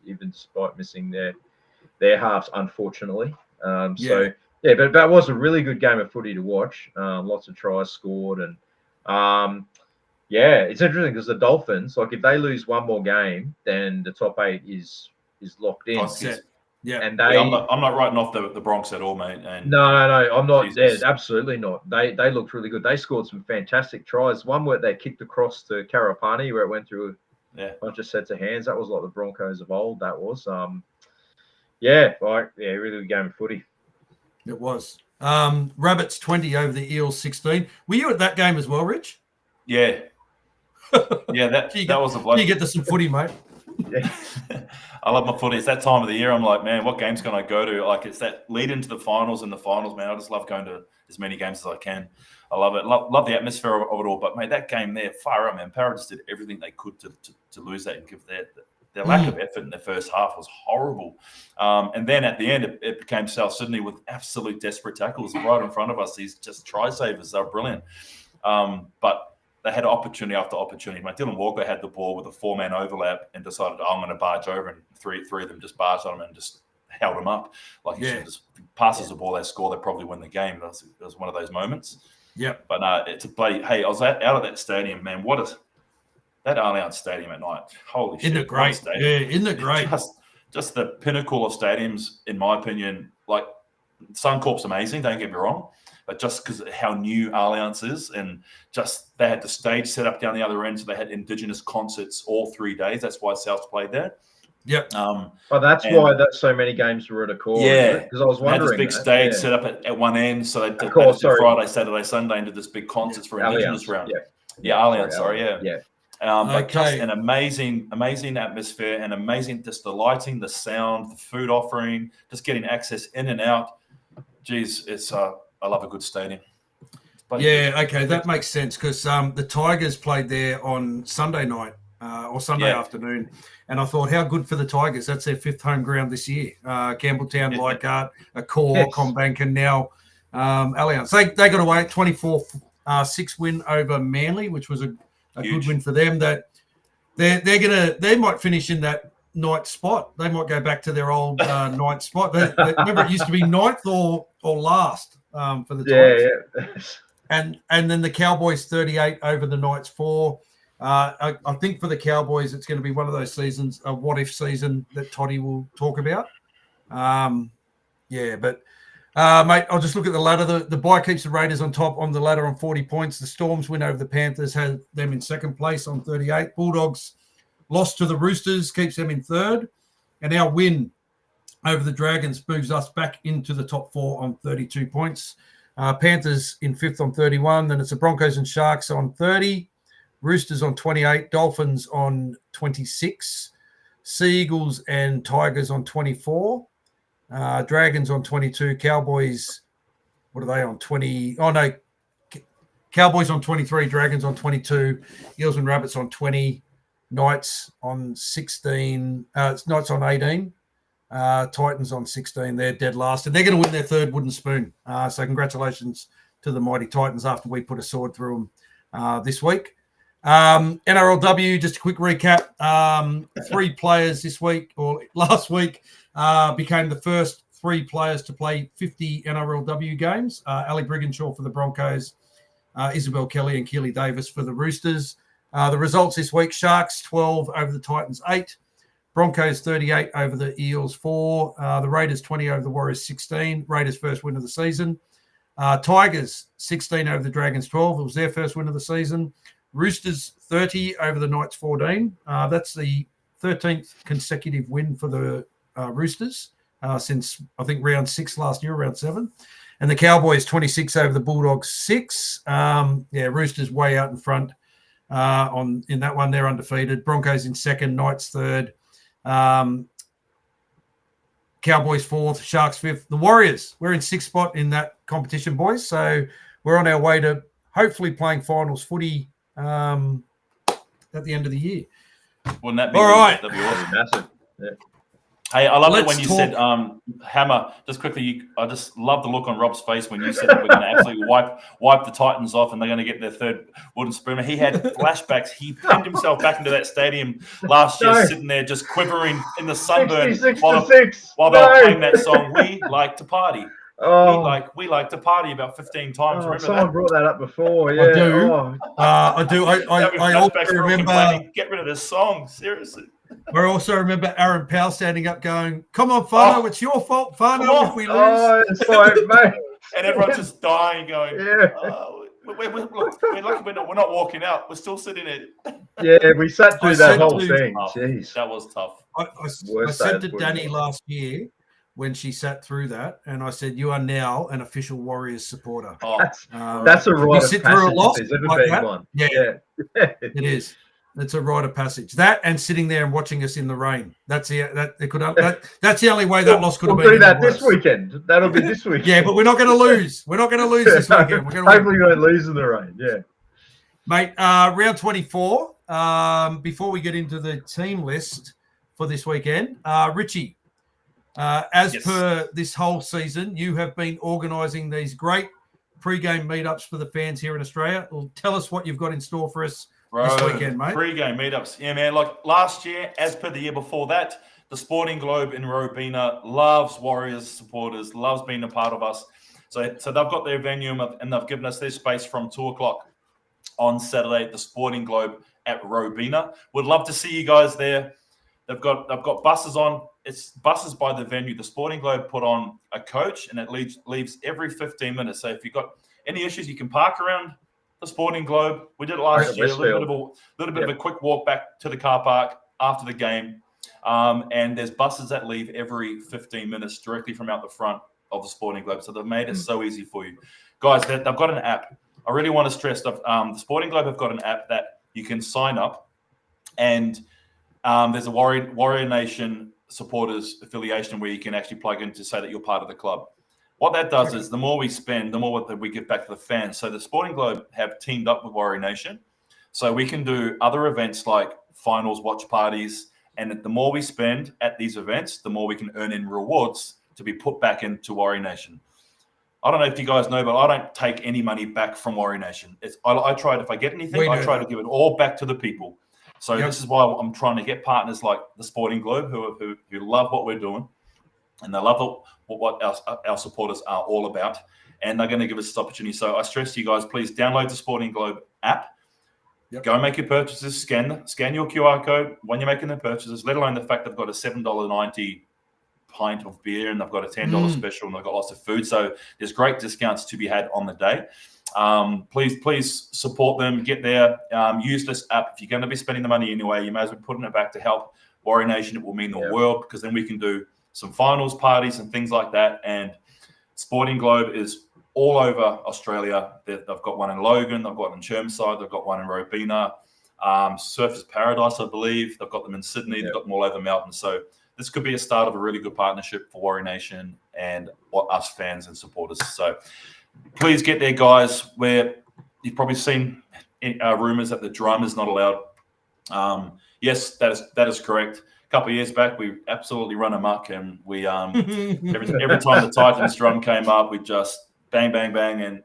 even despite missing their halves, unfortunately. But that was a really good game of footy to watch. Lots of tries scored, and it's interesting because the Dolphins, like if they lose one more game, then the top 8 is locked in. And I'm not writing off the Bronx at all, mate. And no, I'm not. Jesus. Yeah, absolutely not. They looked really good. They scored some fantastic tries. One where they kicked across to Karapani, where it went through a bunch of sets of hands. That was like the Broncos of old. That was really good game of footy. It was. Rabbits 20 over the Eels 16. Were you at that game as well, Rich? Yeah. That was a bloke. You get to some footy, mate. I love my footy. It's that time of the year. I'm like, man, what games can I go to? Like, it's that lead into the finals and the finals, man. I just love going to as many games as I can. I love it. Love the atmosphere of it all. But, mate, that game there, far out, man. Para just did everything they could to lose that and give their lack of effort in the first half was horrible. And then at the end, it became South Sydney with absolute desperate tackles right in front of us. These just try savers. They're brilliant. But they had opportunity after opportunity. Like Dylan Walker had the ball with a 4-man overlap and decided, I'm going to barge over, and three of them just barged on him and just held him up. Like he should just passes the ball, they score, they probably win the game. It was one of those moments. Yeah. But it's a bloody. Hey, I was out of that stadium, man. That Allianz Stadium at night? Holy shit! Isn't it great? Yeah, isn't it great? Just the pinnacle of stadiums, in my opinion. Like Suncorp's amazing. Don't get me wrong. But just because of how new Allianz is, and just they had the stage set up down the other end, so they had Indigenous concerts all 3 days. That's why Souths played there. Yep. That's why so many games were at a core. Yeah, because I was wondering. They had this big stage set up at one end, so they did Friday, Saturday, Sunday, and did this big concerts for Indigenous round. Allianz. But just an amazing atmosphere, and amazing just the lighting, the sound, the food offering, just getting access in and out. Geez, it's I love a good stadium. That makes sense because the Tigers played there on Sunday night or Sunday afternoon, and I thought, how good for the Tigers. That's their 5th home ground this year. Campbelltown, Leichhardt, Accor, Combank, and now Allianz. They got away at 24-6 win over Manly, which was a good win for them. That they might finish in that 9th spot. They might go back to their old 9th spot. Remember, it used to be 9th or last. for the Titans. Yeah. And then the Cowboys 38 over the Knights 4. I think for the Cowboys, it's going to be one of those seasons, a what-if season that Toddy will talk about. But mate, I'll just look at the ladder. The bye keeps the Raiders on top on the ladder on 40 points. The Storms win over the Panthers, had them in second place on 38. Bulldogs lost to the Roosters, keeps them in third. And our win over the Dragons moves us back into the top 4 on 32 points. Panthers in fifth on 31. Then it's the Broncos and Sharks on 30. Roosters on 28. Dolphins on 26. Seagulls and Tigers on 24. Dragons on 22. Cowboys, what are they on 20? Oh, no. Cowboys on 23. Dragons on 22. Eels and Rabbits on 20. Knights on 16. Knights on 18. Titans on 16. They're dead last. And they're going to win their third wooden spoon. So congratulations to the mighty Titans after we put a sword through them this week. NRLW, just a quick recap. 3 players this week or last week became the first 3 players to play 50 NRLW games. Ali Brigginshaw for the Broncos, Isabel Kelly and Keely Davis for the Roosters. The results this week, Sharks 12 over the Titans 8. Broncos 38 over the Eels 4. The Raiders 20 over the Warriors 16. Raiders first win of the season. Tigers 16 over the Dragons 12. It was their first win of the season. Roosters 30 over the Knights 14. That's the 13th consecutive win for the Roosters since, I think, round 6 last year, round 7. And the Cowboys 26 over the Bulldogs 6. Roosters way out in front in that one. They're undefeated. Broncos in second, Knights third. Cowboys 4th, Sharks 5th. The Warriors, we're in 6th spot in that competition, boys. So we're on our way to hopefully playing finals footy at the end of the year. Wouldn't that be all right? That'd be awesome. Massive. Yeah. Hey, I love it when you said hammer. Just quickly, I just love the look on Rob's face when you said that we're going to absolutely wipe the Titans off and they're going to get their third wooden spoon. He had flashbacks. He pinned himself back into that stadium last year, sitting there just quivering in the sunburn while they were playing that song. We like to party. Oh. We like to party about 15 times. Remember someone that? brought that up before. Yeah, I do. I also remember. Get rid of this song. Seriously. I also remember Aaron Powell standing up going, "Come on, Fano, it's your fault, Fano, if we lose." It's like, mate. And everyone's just dying, going, yeah. We're lucky we're not walking out. We're still sitting there. Yeah, we sat through that whole thing. Jeez. That was tough. I said to Danny last year when she sat through that, and I said, "You are now an official Warriors supporter." That's a rite of sit through a loss passage. There's ever like been that? one. Yeah. It is. It's a rite of passage. That and sitting there and watching us in the rain. That's the only way that loss could have been. We'll do that this weekend. That'll be this weekend. Yeah, but we're not going to lose. We're not going to lose this weekend. Hopefully, we won't lose in the rain. Yeah, mate. Round 24. Before we get into the team list for this weekend, Richie. As per this whole season, you have been organising these great pre-game meetups for the fans here in Australia. Well, tell us what you've got in store for us this weekend, mate. Pre-game meetups. Yeah, man. Like last year, as per the year before that, the Sporting Globe in Robina loves Warriors supporters, loves being a part of us. So they've got their venue and they've given us their space from 2:00 on Saturday at the Sporting Globe at Robina. Would love to see you guys there. They've got buses on. It's buses by the venue. The Sporting Globe put on a coach, and it leaves every 15 minutes. So if you've got any issues, you can park around the Sporting Globe. We did it last year. A little bit of a quick walk back to the car park after the game. And there's buses that leave every 15 minutes directly from out the front of the Sporting Globe. So they've made it so easy for you. Guys, they've got an app. I really want to stress that the Sporting Globe have got an app that you can sign up, and there's a Warrior Nation supporters affiliation where you can actually plug in to say that you're part of the club. What that does is the more we spend, the more that we give back to the fans. So the Sporting Globe have teamed up with Warrior Nation. So we can do other events like finals watch parties. And the more we spend at these events, the more we can earn in rewards to be put back into Warrior Nation. I don't know if you guys know, but I don't take any money back from Warrior Nation. I try, if I get anything, I try to give it all back to the people. So this is why I'm trying to get partners like the Sporting Globe who love what we're doing. and they love what our supporters are all about, and they're going to give us this opportunity. So I stress to you guys, please download the Sporting Globe app. Go and make your purchases. Scan your QR code when you're making the purchases, let alone the fact they've got a $7.90 pint of beer and they've got a $10 special and they've got lots of food. So there's great discounts to be had on the day. Please support them. Get there. Use this app. If you're going to be spending the money anyway, you may as well be putting it back to help Warrior Nation. It will mean the world, because then we can do some finals parties and things like that. And Sporting Globe is all over Australia. They've got one in Logan, they've got one in Chermside, they've got one in Robina, Surfers Paradise, I believe. They've got them in Sydney, they've got them all over Melbourne. So this could be a start of a really good partnership for Warrior Nation and us fans and supporters. So please get there, guys. You've probably seen rumours that the drum is not allowed. Yes, that is correct. A couple of years back, we absolutely run amok, and we every time the Titans drum came up, we just bang, bang, bang. And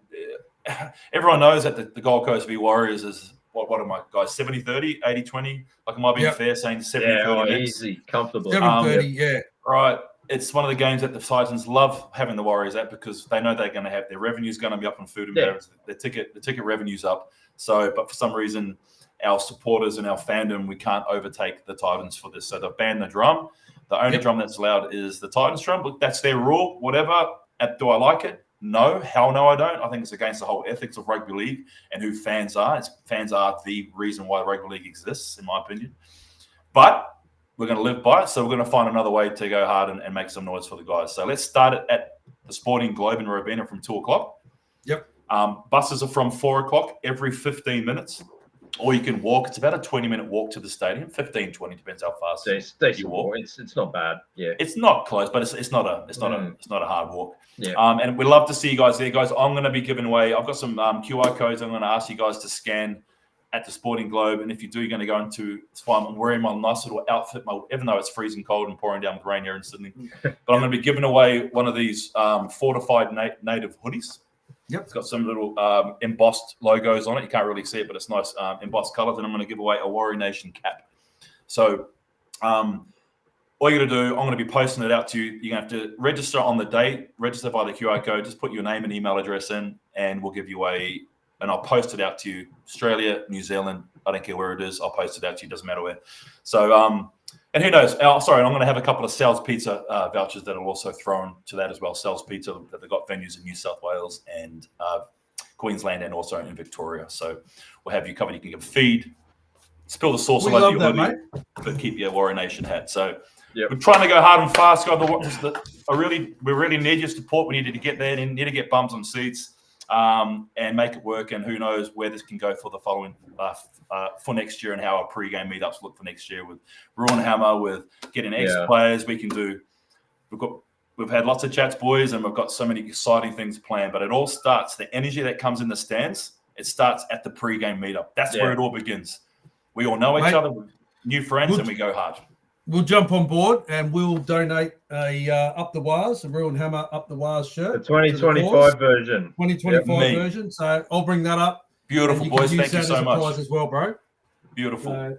everyone knows that the Gold Coast v Warriors is, what am I, guys, 70-30, 80-20? Like, it might be fair saying 70-30. Easy, comfortable. 70-30, Right. It's one of the games that the Titans love having the Warriors at, because they know they're going to have their revenue's going to be up on food and beverage. The ticket revenue's up. So, but for some reason, our supporters and our fandom, we can't overtake the Titans for this. So they've banned the drum. The only drum that's allowed is the Titans drum. Look, that's their rule, whatever. Do I like it? No, hell no, I don't. I think it's against the whole ethics of rugby league and who fans are. Fans are the reason why rugby league exists, in my opinion. But we're going to live by it, so we're going to find another way to go hard and make some noise for the guys. So let's start it at the Sporting Globe in Robina from 2 o'clock. Buses are from 4 o'clock every 15 minutes. Or you can walk. It's about a 20-minute walk to the stadium. 15, 20, depends how fast you walk. It's not bad. Yeah, it's not close, but it's not a hard walk. Yeah. And we'd love to see you guys there, guys. I'm going to be giving away. I've got some QR codes. I'm going to ask you guys to scan at the Sporting Globe, and if you do, you're going to go into. It's fine. I'm wearing my nice little outfit, even though it's freezing cold and pouring down with rain here in Sydney. But I'm going to be giving away one of these fortified native hoodies. It's got some little embossed logos on it. You can't really see it, but it's nice embossed colors. And I'm going to give away a Warrior Nation cap. So all you're going to do, I'm going to be posting it out to you. You're going to have to register on the day, register by the QR code. Just put your name and email address in, and we'll give you and I'll post it out to you. Australia, New Zealand, I don't care where it is. I'll post it out to you. Doesn't matter where. So, and who knows? I'm going to have a couple of Sal's Pizza vouchers that will also throw into that as well. Sal's Pizza, that they've got venues in New South Wales and Queensland and also in Victoria. So we'll have you covered. You can get feed, spill the sauce all over your hoodie, but keep your Warrior Nation hat. So we're trying to go hard and fast, guys. We really need your support. We need to get there and need to get bums on seats and make it work. And who knows where this can go for the following for next year, and how our pre-game meetups look for next year with Ruin Hammer, with getting ex-players. We've had lots of chats, boys, and we've got so many exciting things planned. But it all starts, the energy that comes in the stands, it starts at the pre-game meetup. That's where it all begins. We all know each other, new friends, and we go hard. We'll jump on board and we'll donate a Up the Wires, a Ruin Hammer Up the Wires shirt. The 2025 version. 2025 version. So I'll bring that up. Beautiful, boys. Thank you so much. As well, bro. Beautiful.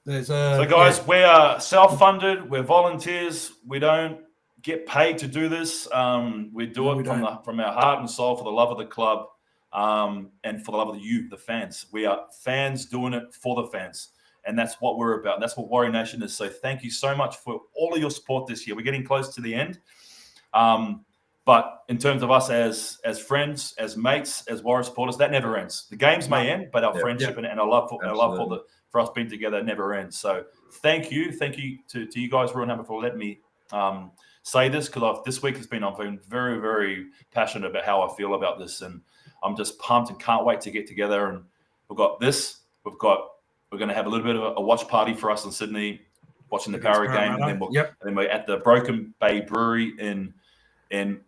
So guys, we are self-funded. We're volunteers. We don't get paid to do this. We do it from our heart and soul for the love of the club, and for the love of you, the fans. We are fans doing it for the fans. And that's what we're about. That's what Warrior Nation is. So thank you so much for all of your support this year. We're getting close to the end. But in terms of us as friends, as mates, as Warrior supporters, that never ends. The games may end, but our friendship and our love for us being together never ends. So thank you to you guys, Ruin Hammer, for letting me say this, because I've been very, very passionate about how I feel about this, and I'm just pumped and can't wait to get together. And we've got this. We're going to have a little bit of a watch party for us in Sydney, watching the Power game, and then we're at the Broken Bay Brewery in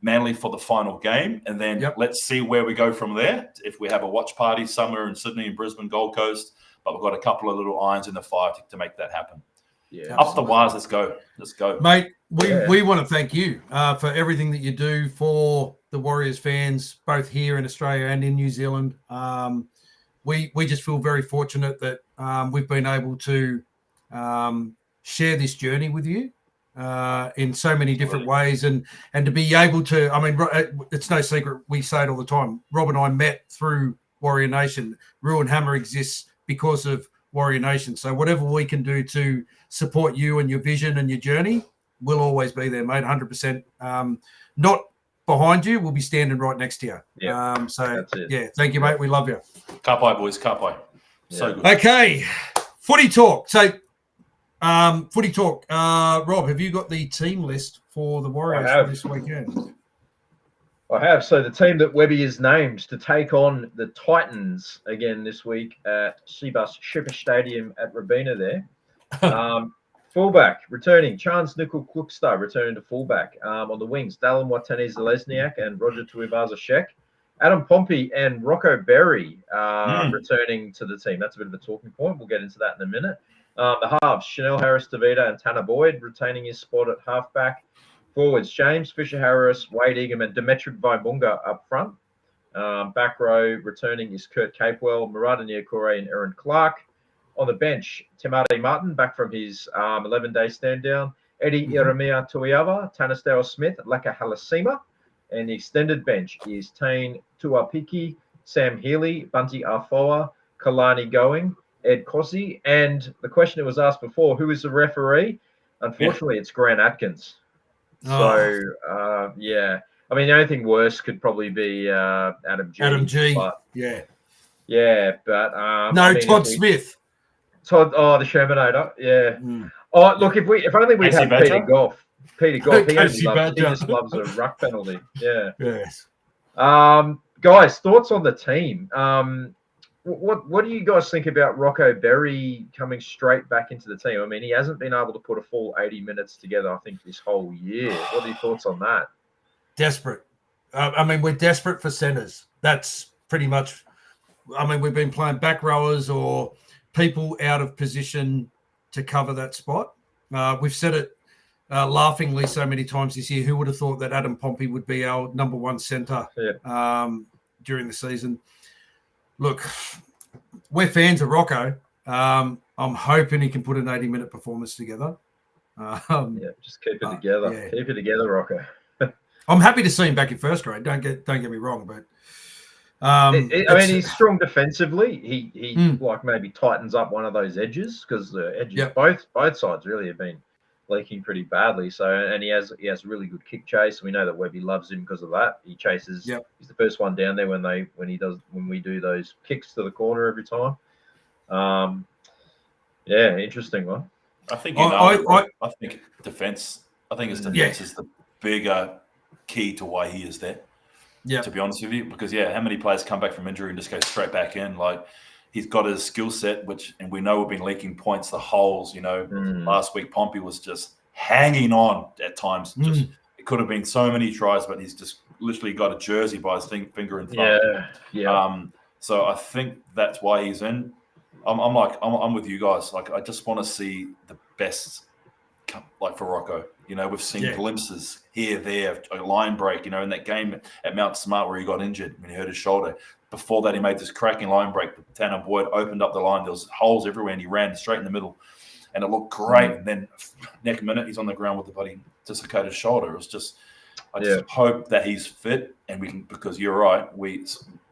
Manly for the final game, and then let's see where we go from there. If we have a watch party somewhere in Sydney, in Brisbane, Gold Coast, but we've got a couple of little irons in the fire to make that happen. Yeah, up the wires, let's go, mate. We want to thank you for everything that you do for the Warriors fans, both here in Australia and in New Zealand. We just feel very fortunate that we've been able to share this journey with you. in so many different ways, and to be able to, I mean, it's no secret, we say it all the time. Rob and I met through Warrior Nation. Ruin Hammer exists because of Warrior Nation. So whatever we can do to support you and your vision and your journey, we'll always be there, mate. 100%. Not behind you, we'll be standing right next to you. Yeah, so yeah, thank you, mate. We love you. Kapai, boys, kapai. So good. Okay, footy talk. So footy talk. Rob, have you got the team list for the Warriors for this weekend? I have. So the team that Webby is named to take on the Titans again this week at Seabus Shipper Stadium at Robina there. Fullback returning, Chance Nickel-Klukstar returning to fullback. On the wings, Dallin Watene-Zalesniak and Roger Tuivasa-Sheck. Adam Pompey and Rocco Berry returning to the team. That's a bit of a talking point. We'll get into that in a minute. The halves, Chanel Harris-Tavita and Tanner Boyd retaining his spot at halfback. Forwards, James Fisher-Harris, Wade Egan and Demetric Vaimunga up front. Back row returning is Kurt Capewell, Murata Niokore and Aaron Clark. On the bench, Timade Martin back from his 11-day stand down. Eddie Iremia Tuiava, Tanastawa Smith, Laka Halasima. And the extended bench is Tane Tuapiki, Sam Healy, Bunty Arfoa, Kalani Going, Ed Kossi. And the question that was asked before, who is the referee? Unfortunately, it's Grant Atkins. So, yeah. I mean, the only thing worse could probably be Adam G. Adam G. But, yeah, but no, I mean, Todd Smith. Todd, the Shermanator. Yeah. Oh, look, if only we'd had Peter Goff. He just loves a ruck penalty. Yeah. Yes. Guys, thoughts on the team? What do you guys think about Rocco Berry coming straight back into the team? I mean, he hasn't been able to put a full 80 minutes together, I think, this whole year. What are your thoughts on that? Desperate. I mean, we're desperate for centres. That's pretty much, I mean, we've been playing back rowers or people out of position to cover that spot. We've said it laughingly so many times this year. Who would have thought that Adam Pompey would be our number one centre during the season? Look, we're fans of Rocco. I'm hoping he can put an 80-minute performance together. Just keep it together. Yeah. Keep it together, Rocco. I'm happy to see him back in first grade. Don't get me wrong, but I mean, he's strong defensively. He like maybe tightens up one of those edges because the edges both sides really have been leaking pretty badly. So, and he has a really good kick chase. We know that Webby loves him because of that. He chases. He's the first one down there when we do those kicks to the corner every time. Interesting one. I think I think defense. I think his defense is the bigger key to why he is there. Yeah. To be honest with you, because how many players come back from injury and just go straight back in? Like, he's got his skill set, and we know we've been leaking points, the holes. Last week Pompey was just hanging on at times. Just it could have been so many tries, but he's just literally got a jersey by his finger and thumb. So I think that's why he's in. I'm with you guys. Like, I just want to see the best, like, for Rocco. We've seen glimpses here, there, a line break, in that game at Mount Smart where he got injured when he hurt his shoulder. Before that, he made this cracking line break. Tanner Boyd opened up the line. There was holes everywhere, and he ran straight in the middle. And it looked great. And then next minute, he's on the ground with the bloody dislocated shoulder. It was just, I just hope that he's fit, and we can, because you're right,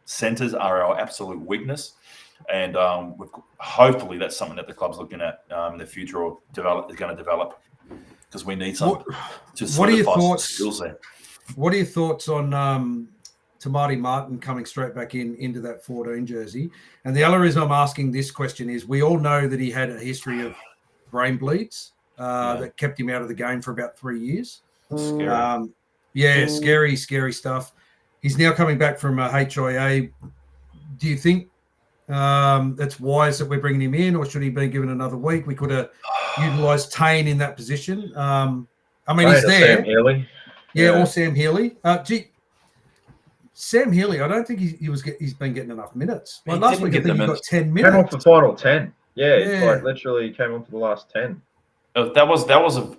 centres are our absolute weakness. And hopefully that's something that the club's looking at in the future or is going to develop. Because we need some to solidify some skills there. What are your thoughts on Tamati Martin coming straight back into that 14 jersey? And the other reason I'm asking this question is we all know that he had a history of brain bleeds that kept him out of the game for about 3 years. Scary. Scary stuff. He's now coming back from a HIA. Do you think that's wise that we're bringing him in, or should he be given another week? We could have utilised Tane in that position. I mean, he's there. Sam Healy. Or Sam Healy. Sam Healy, I don't think he's been getting enough minutes. Like last week, I think he got 10 minutes. Came off the final 10. It's like literally came off for the last 10. That was a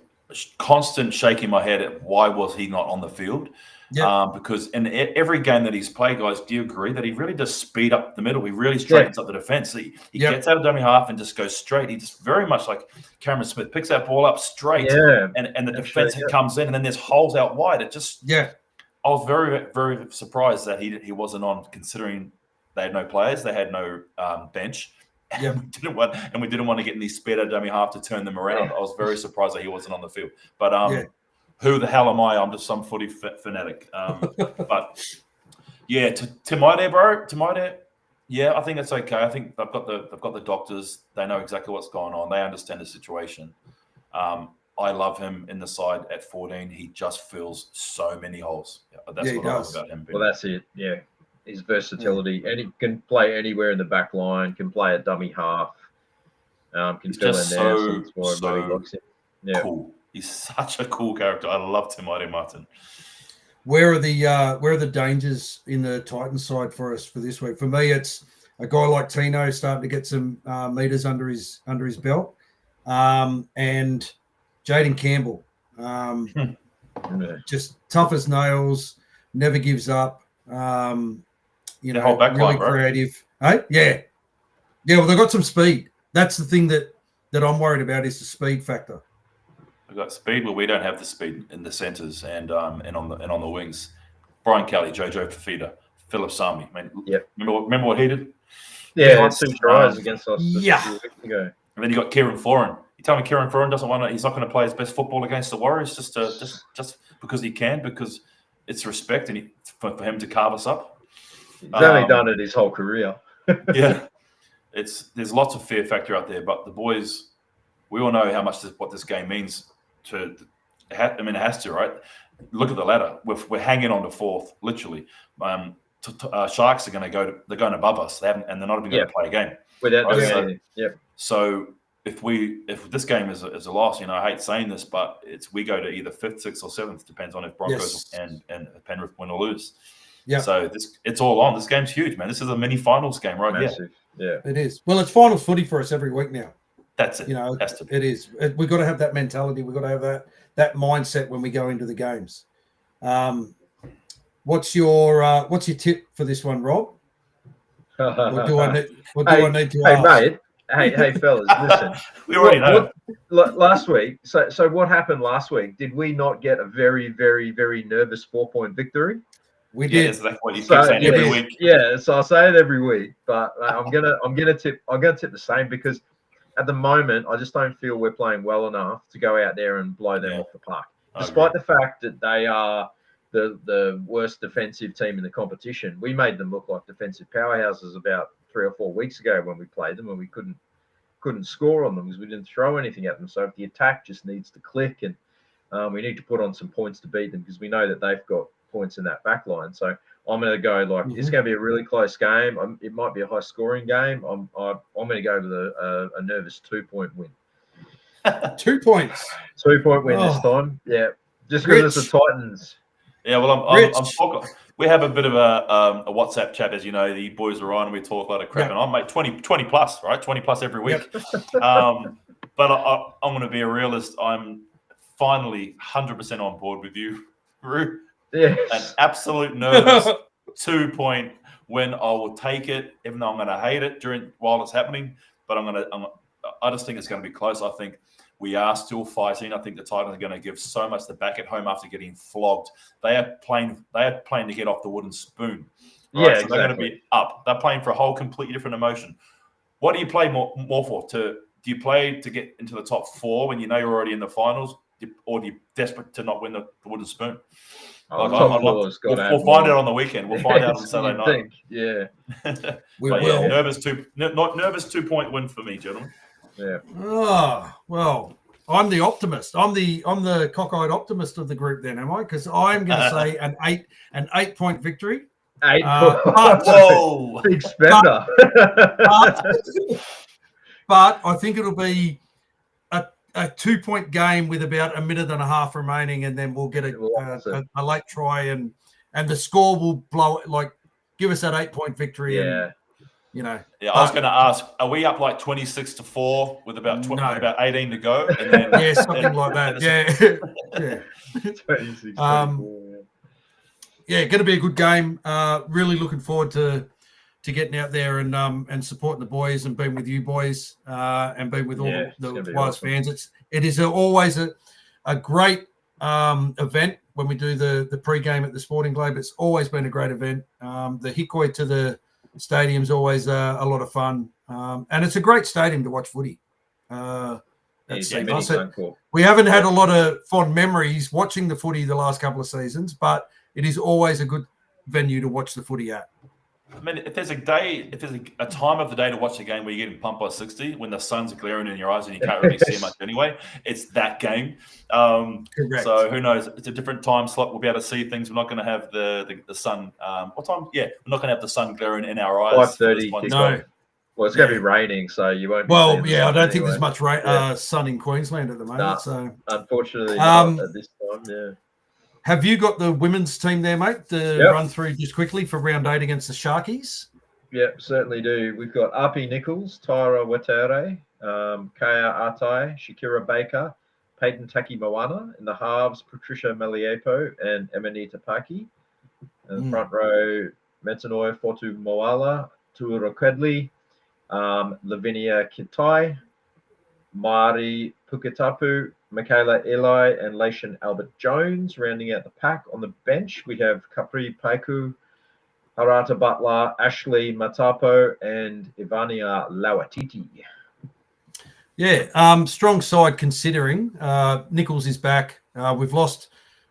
constant shaking my head at why was he not on the field. Because in every game that he's played, guys, do you agree that he really does speed up the middle? He really straightens up the defense. He gets out of dummy half and just goes straight. He just very much like Cameron Smith picks that ball up straight, and the defense comes in, and then there's holes out wide. It just I was very, very surprised that he wasn't on, considering they had no players, they had no bench. We didn't want to get in these sped out dummy half to turn them around. I was very surprised that he wasn't on the field. But who the hell am I? I'm just some footy fanatic. But yeah, Tamaide, bro, Tamaide. Yeah, I think it's okay. I think they've got the doctors. They know exactly what's going on. They understand the situation. I love him in the side at 14. He just fills so many holes. That's what I love about him. Well, that's it. Yeah, his versatility, and he can play anywhere in the back line. Can play at dummy half. Can fill in there. So cool. He's such a cool character. I love Tamaide Martin. Where are the dangers in the Titans side for us for this week? For me, it's a guy like Tino starting to get some meters under his belt, and Jaden Campbell, just tough as nails, never gives up. Really creative. Hey, yeah. Well, they've got some speed. That's the thing that I'm worried about, is the speed factor. We've got speed, but we don't have the speed in the centres and on the wings. Brian Kelly, Jojo Fafita, Philip Sami. Remember what he did? Yeah, 2 tries against us a few weeks ago. And then you got Kieran Foran. You tell me Kieran Foran doesn't want to? He's not going to play his best football against the Warriors just because he can, because it's respect and for him to carve us up. He's only done it his whole career. There's lots of fear factor out there, but the boys, we all know how much what this game means. It has to, right? Look at the ladder. We're hanging on to 4th, literally. Sharks are going to go. They're going above us. They're not even going to play a game without doing anything. So if this game is a loss, I hate saying this, but we go to either 5th, 6th, or 7th, depends on if Broncos and Penrith win or lose. Yeah. So it's all on. This game's huge, man. This is a mini finals game right Massive. here. Yeah, it is. Well, it's finals footy for us every week now. That's it. It is. We've got to have that mentality. We've got to have that mindset when we go into the games. What's your tip for this one, Rob? What do I need to ask? Mate. Hey, fellas, listen. We already know. Last week, so what happened last week? Did we not get a very, very, very nervous 4-point victory? We did. Yes, that's what you keep saying every week. Yeah, so I say it every week, but I'm gonna tip the same, because at the moment I just don't feel we're playing well enough to go out there and blow them off the park. Despite the fact that they are the worst defensive team in the competition, we made them look like defensive powerhouses about 3 or 4 weeks ago when we played them, and we couldn't score on them because we didn't throw anything at them. So if the attack just needs to click, and we need to put on some points to beat them, because we know that they've got points in that back line. So I'm going to go it's going to be a really close game. It might be a high scoring game. I'm going to go to a nervous 2-point win. 2 points. 2-point win this time. Yeah, just because it's the Titans. Yeah, well, I'm talking. We have a bit of a WhatsApp chat, as you know. The boys are on, and we talk a lot of crap. And I'm 20 plus, right? 20 plus every week. But I'm going to be a realist. I'm finally 100% on board with you, Roo. Yes. An absolute nervous 2-point win. I will take it, even though I'm going to hate it while it's happening. But I just think it's going to be close. I think we are still fighting. I think the Titans are going to give so much the back at home after getting flogged. They are playing to get off the wooden spoon. Right? Yeah, so they're going to be up. They're playing for a whole completely different emotion. What do you play more for? Do you play to get into the top 4 when you know you're already in the finals, or do you desperate to not win the wooden spoon? We'll find out on the weekend. We'll find out on Saturday night. Yeah, we will. Nervous 2-point win for me, gentlemen. Yeah. Oh, well, I'm the optimist. I'm the cockeyed optimist of the group then, am I? Because I'm going to say an 8-point victory. 8 whoa, big spender. But I think it'll be a 2-point game with about a minute and a half remaining, and then we'll get a late try, and the score will blow it, give us that 8-point victory. Yeah. I was going to ask, are we up 26-4 with about 18 to go? And then, something like that. Yeah. 26-4. going to be a good game. Really looking forward to getting out there and supporting the boys and being with you boys and being with all the Wise fans. It is always a great event when we do the pre-game at the Sporting Globe. It's always been a great event. The Hikoi to the stadium's always a lot of fun, and it's a great stadium to watch footy. We haven't had a lot of fond memories watching the footy the last couple of seasons, but it is always a good venue to watch the footy at. I mean, if there's a time of the day to watch a game where you're getting pumped by 60, when the sun's glaring in your eyes and you can't really see much anyway, it's that game. Correct. So who knows? It's a different time slot. We'll be able to see things. We're not going to have the sun. What time? Yeah, we're not going to have the sun glaring in our eyes. 5:30. No. Well, it's going to be raining, so you won't. I don't think there's much sun in Queensland at the moment. Nah, so unfortunately, not at this time. Yeah. Have you got the women's team there, mate, to run through just quickly for round 8 against the Sharkies? Yep, certainly do. We've got Api Nichols, Tyra Watere, Kaya Atai, Shakira Baker, Peyton Taki Moana. In the halves, Patricia Maliepo and Emanita Paki. In the front row, Metanoi Fortu Moala, Tuura Kedley, Lavinia Kitai, Mari Puketapu, Michaela Eli, and Laishan Albert Jones. Rounding out the pack on the bench, we have Capri Paiku, Harata Butler, Ashley Matapo, and Ivania Lawatiti. Yeah, strong side considering. Nichols is back. We've lost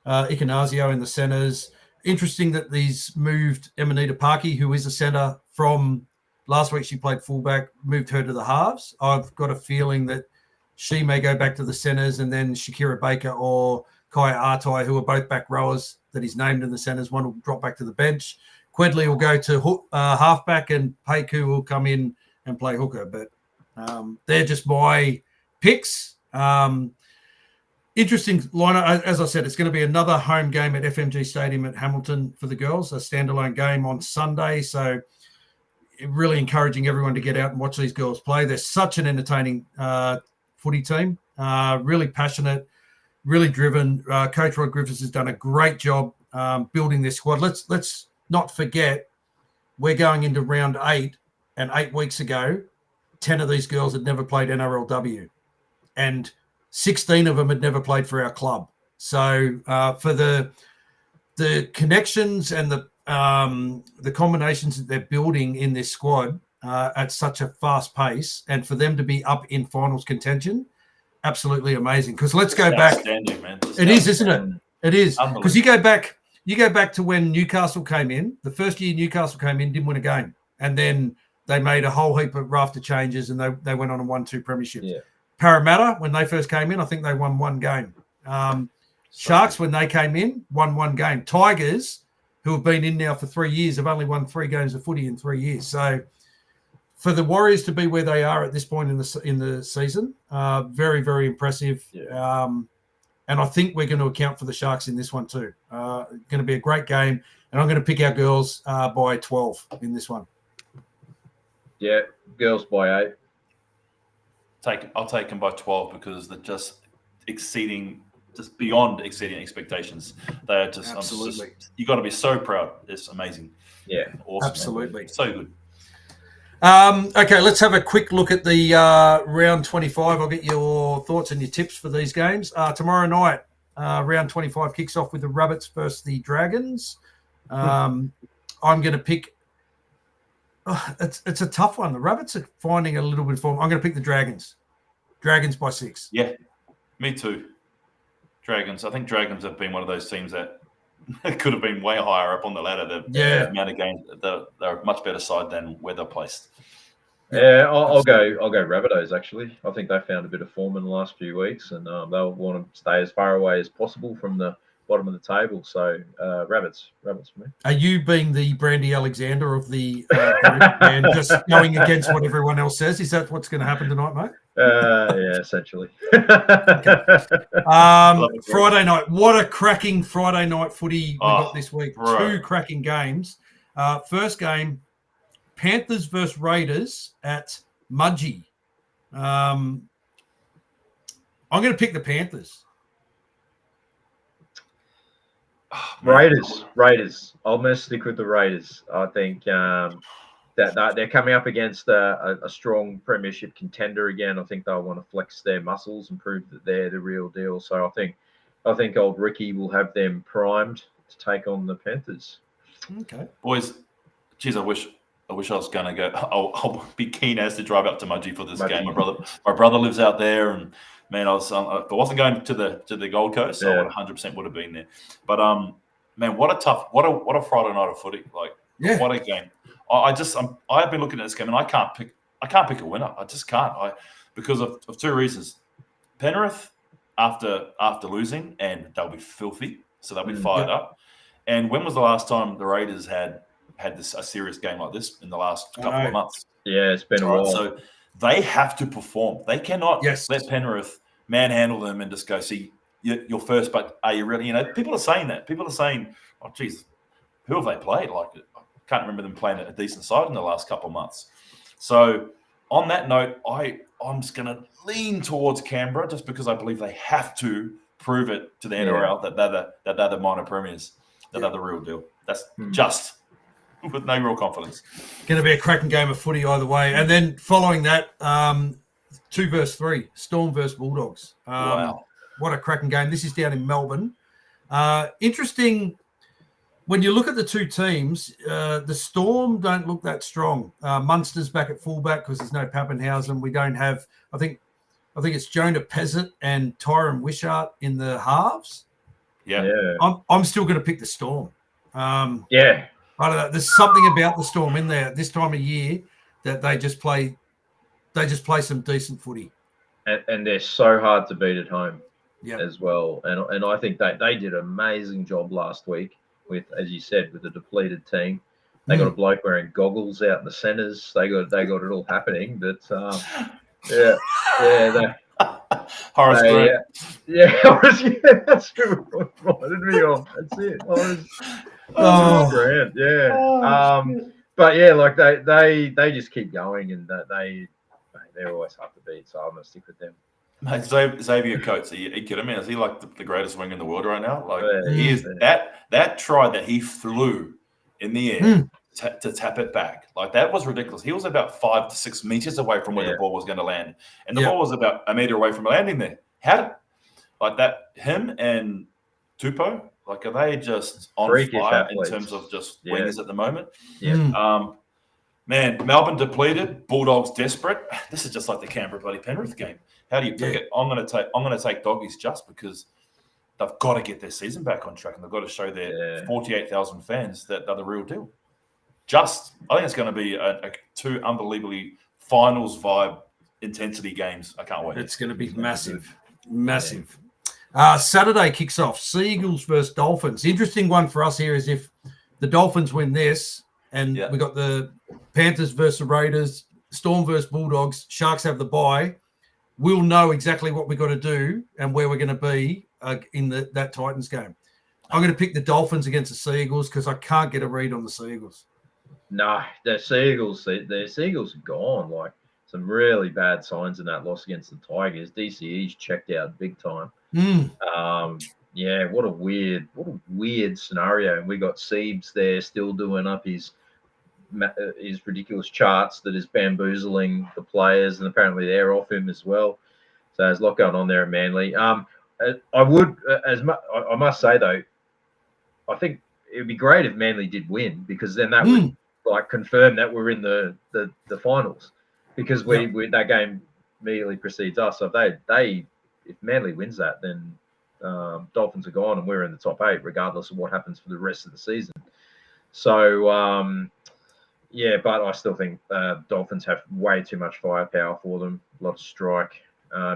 Icanazio in the centres. Interesting that these moved Emanita Paki, who is a centre from last week. She played fullback, moved her to the halves. I've got a feeling that she may go back to the centres, and then Shakira Baker or Kaya Artai, who are both back rowers that he's named in the centres, one will drop back to the bench. Quedley will go to halfback, and Peiku will come in and play hooker. But they're just my picks. Interesting lineup. As I said, it's going to be another home game at FMG Stadium at Hamilton for the girls, a standalone game on Sunday. So really encouraging everyone to get out and watch these girls play. They're such an entertaining footy team, really passionate, really driven. Coach Rod Griffiths has done a great job building this squad. Let's not forget, we're going into round 8, and 8 weeks ago, 10 of these girls had never played NRLW, and 16 of them had never played for our club. So for the connections and the combinations that they're building in this squad at such a fast pace, and for them to be up in finals contention, absolutely amazing. Because let's go back. Man. It is, isn't it? It is. Because you go back to when Newcastle came in. The first year Newcastle came in, didn't win a game, and then they made a whole heap of raft of changes, and they went on and won 2 premierships. Yeah. Parramatta, when they first came in, I think they won 1 game. Sharks, when they came in, won 1 game. Tigers, who have been in now for 3 years, have only won 3 games of footy in 3 years. So for the Warriors to be where they are at this point in the season, very, very impressive. Yeah. And I think we're going to account for the Sharks in this one too. Going to be a great game, and I'm going to pick our girls by 12 in this one. Yeah, girls by 8. I'll take them by 12 because they're just beyond exceeding expectations. They are just absolutely. You got to be so proud. It's amazing. Yeah, awesome. Absolutely, man. So good. Okay, let's have a quick look at the round 25. I'll get your thoughts and your tips for these games. Tomorrow night, round 25 kicks off with the Rabbits versus the Dragons. I'm going to pick. It's a tough one. The Rabbits are finding a little bit of form. I'm going to pick the Dragons. Dragons by 6. Yeah, me too. Dragons. I think Dragons have been one of those teams that could have been way higher up on the ladder. The amount of games, they're a much better side than where they're placed. Yeah, I'll go Rabbitohs, actually. I think they found a bit of form in the last few weeks, and they'll want to stay as far away as possible from the bottom of the table. So Rabbits for me. Are you being the Brandy Alexander of the and just going against what everyone else says? Is that what's going to happen tonight, mate? Yeah, essentially. Friday night. What a cracking Friday night footy we got this week. Bro. 2 cracking games. First game, Panthers versus Raiders at Mudgee. I'm going to pick the Panthers. Oh, Raiders. I'm going to stick with the Raiders. I think that they're coming up against a strong premiership contender again. I think they'll want to flex their muscles and prove that they're the real deal. So I think old Ricky will have them primed to take on the Panthers. Okay, boys. Geez, I wish I was going to go. I'll be keen as to drive up to Mudgee for this game. My brother lives out there, and man, if I wasn't going to the Gold Coast, I would 100% would have been there. But man, what a Friday night of footy! What a game! I've been looking at this game, and I can't pick a winner. I just can't. Because of two reasons. Penrith, after losing, and they'll be filthy, so they'll be fired up. And when was the last time the Raiders had a serious game like this in the last couple of months? Yeah, it's been a while. So they have to perform. They cannot let Penrith manhandle them and just go, see, you're first, but are you really? People are saying that. People are saying, oh, geez, who have they played? I can't remember them playing a decent side in the last couple of months. So on that note, I'm just going to lean towards Canberra just because I believe they have to prove it to the NRL that they're the minor premiers, that they're the real deal. That's just with no real confidence. Going to be a cracking game of footy either way. And then following that, 2 versus 3, Storm versus Bulldogs. Wow. What a cracking game. This is down in Melbourne. Interesting, when you look at the two teams, the Storm don't look that strong. Munster's back at fullback because there's no Pappenhausen. We don't have, I think it's Jonah Pezzett and Tyron Wishart in the halves. Yeah. I'm still going to pick the Storm. I don't know. There's something about the Storm in there this time of year that they just play some decent footy. And they're so hard to beat at home as well. And I think they did an amazing job last week with, as you said, with the depleted team. They got a bloke wearing goggles out in the centres. They got it all happening. But Horace Grant. Horace, that's who reminded me of. That's it. Horace Grant, but like they just keep going, and they're always hard to beat. So I'm gonna stick with them. Mate, Xavier Coates, are you kidding me? Is he like the greatest wing in the world right now? He is that try that he flew in the air to tap it back. That was ridiculous. He was about 5 to 6 meters away from where the ball was going to land. And the ball was about a meter away from landing there. Him and Tupou, are they just on fire in terms of just wingers at the moment? Man, Melbourne depleted, Bulldogs desperate. This is just like the Canberra bloody Penrith game. How do you pick it? I'm going to take Doggies just because they've got to get their season back on track, and they've got to show their 48,000 fans that they're the real deal. I think it's going to be two unbelievably finals vibe intensity games. I can't wait. It's going to be massive. Saturday kicks off. Seagulls versus Dolphins. Interesting one for us here is if the Dolphins win this, and we got the Panthers versus the Raiders, Storm versus Bulldogs, Sharks have the bye. We'll know exactly what we've got to do and where we're going to be in that Titans game. I'm going to pick the Dolphins against the Seagulls because I can't get a read on the Seagulls. No, the Seagulls are gone. Some really bad signs in that loss against the Tigers. DCE's checked out big time. What a weird scenario. And we got Siebes there still doing up his ridiculous charts that is bamboozling the players, and apparently they're off him as well. So there's a lot going on there at Manly. I must say though, I think it would be great if Manly did win, because then that would confirm that we're in the finals, because that game immediately precedes us. So if Manly wins that, then Dolphins are gone and we're in the top 8 regardless of what happens for the rest of the season. So but I still think Dolphins have way too much firepower for them, a lot of strike